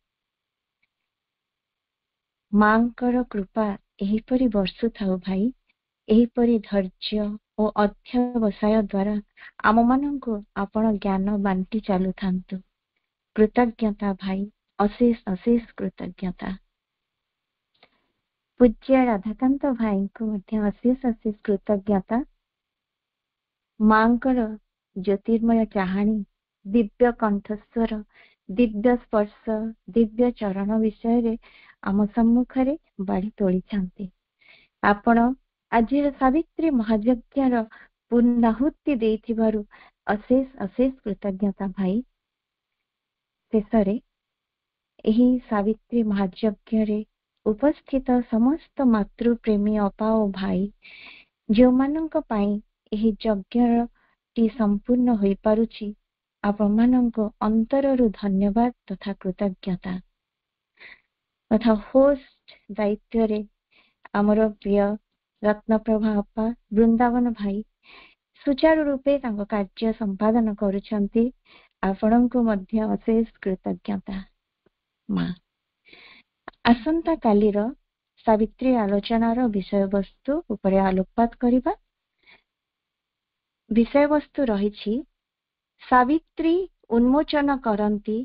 मांकर कृपा एहीपरि वर्षु थाउ भाई एहीपरि धैर्य और अध्यवसाय द्वारा आम माननको आपण ज्ञान बांटी चालू थांतु। कृतज्ञता भाई अशेष अशेष कृतज्ञता। पूज्य राधाकांत भाई को मध्य अशेष अशेष कृतज्ञता। मांकर ज्योतिर्मय चाहाणी दिव्य कंठस्वर दिव्य स्पर्श दिव्य चरण विषय रे आम सम्मुख रे बाढ़ी तोली छांती। आपण आज सावित्री महायज्ञर पूर्णाहुति देथिबारु अशेष अशेष कृतज्ञता भाई। शेषरे एही सावित्री महायज्ञ रे उपस्थित समस्त मातृप्रेमी अपा और भाई जो मानक पाई एही यज्ञ टी संपूर्ण होई पारुछि आपण मानक अंतररु धन्यवाद तथा कृतज्ञता। तथा होस्ट दायित्व रे आमर प्रिय रत्नप्रभा अपा वृंदावन भाई सुचारू रूपे तांको कार्य संपादन करुछंती। आपणको मध्य अशेष कृतज्ञता। माँ आसंता कालीर सावित्री आलोचनार विषय वस्तु उपरे आलोकपात करिबा। विषय वस्तु रहिछि सावित्री उन्मोचन करंती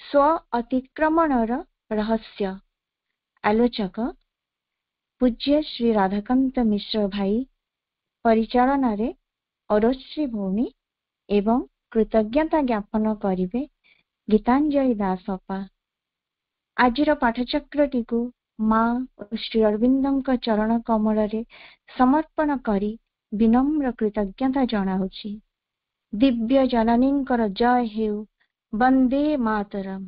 स्व अतिक्रमणर रहस्य। आलोचक पूज्य श्री राधाकांत मिश्र भाई परिचालन रे अरोश्री भौणी एवं कृतज्ञता ज्ञापन करिवे ଗୀତାଞ୍ଜଳି ଦାସ ଅପା। ଆଜିର ପାଠଚକ୍ରଟିକୁ ମା ଓ ଶ୍ରୀ ଅରବିନ୍ଦଙ୍କ ଚରଣ କମଳରେ ସମର୍ପଣ କରି ବିନମ୍ର କୃତଜ୍ଞତା ଜଣାଉଛି। ଦିବ୍ୟ ଜନନୀଙ୍କର ଜୟ ହେଉ। ବନ୍ଦେ ମାତରମ୍।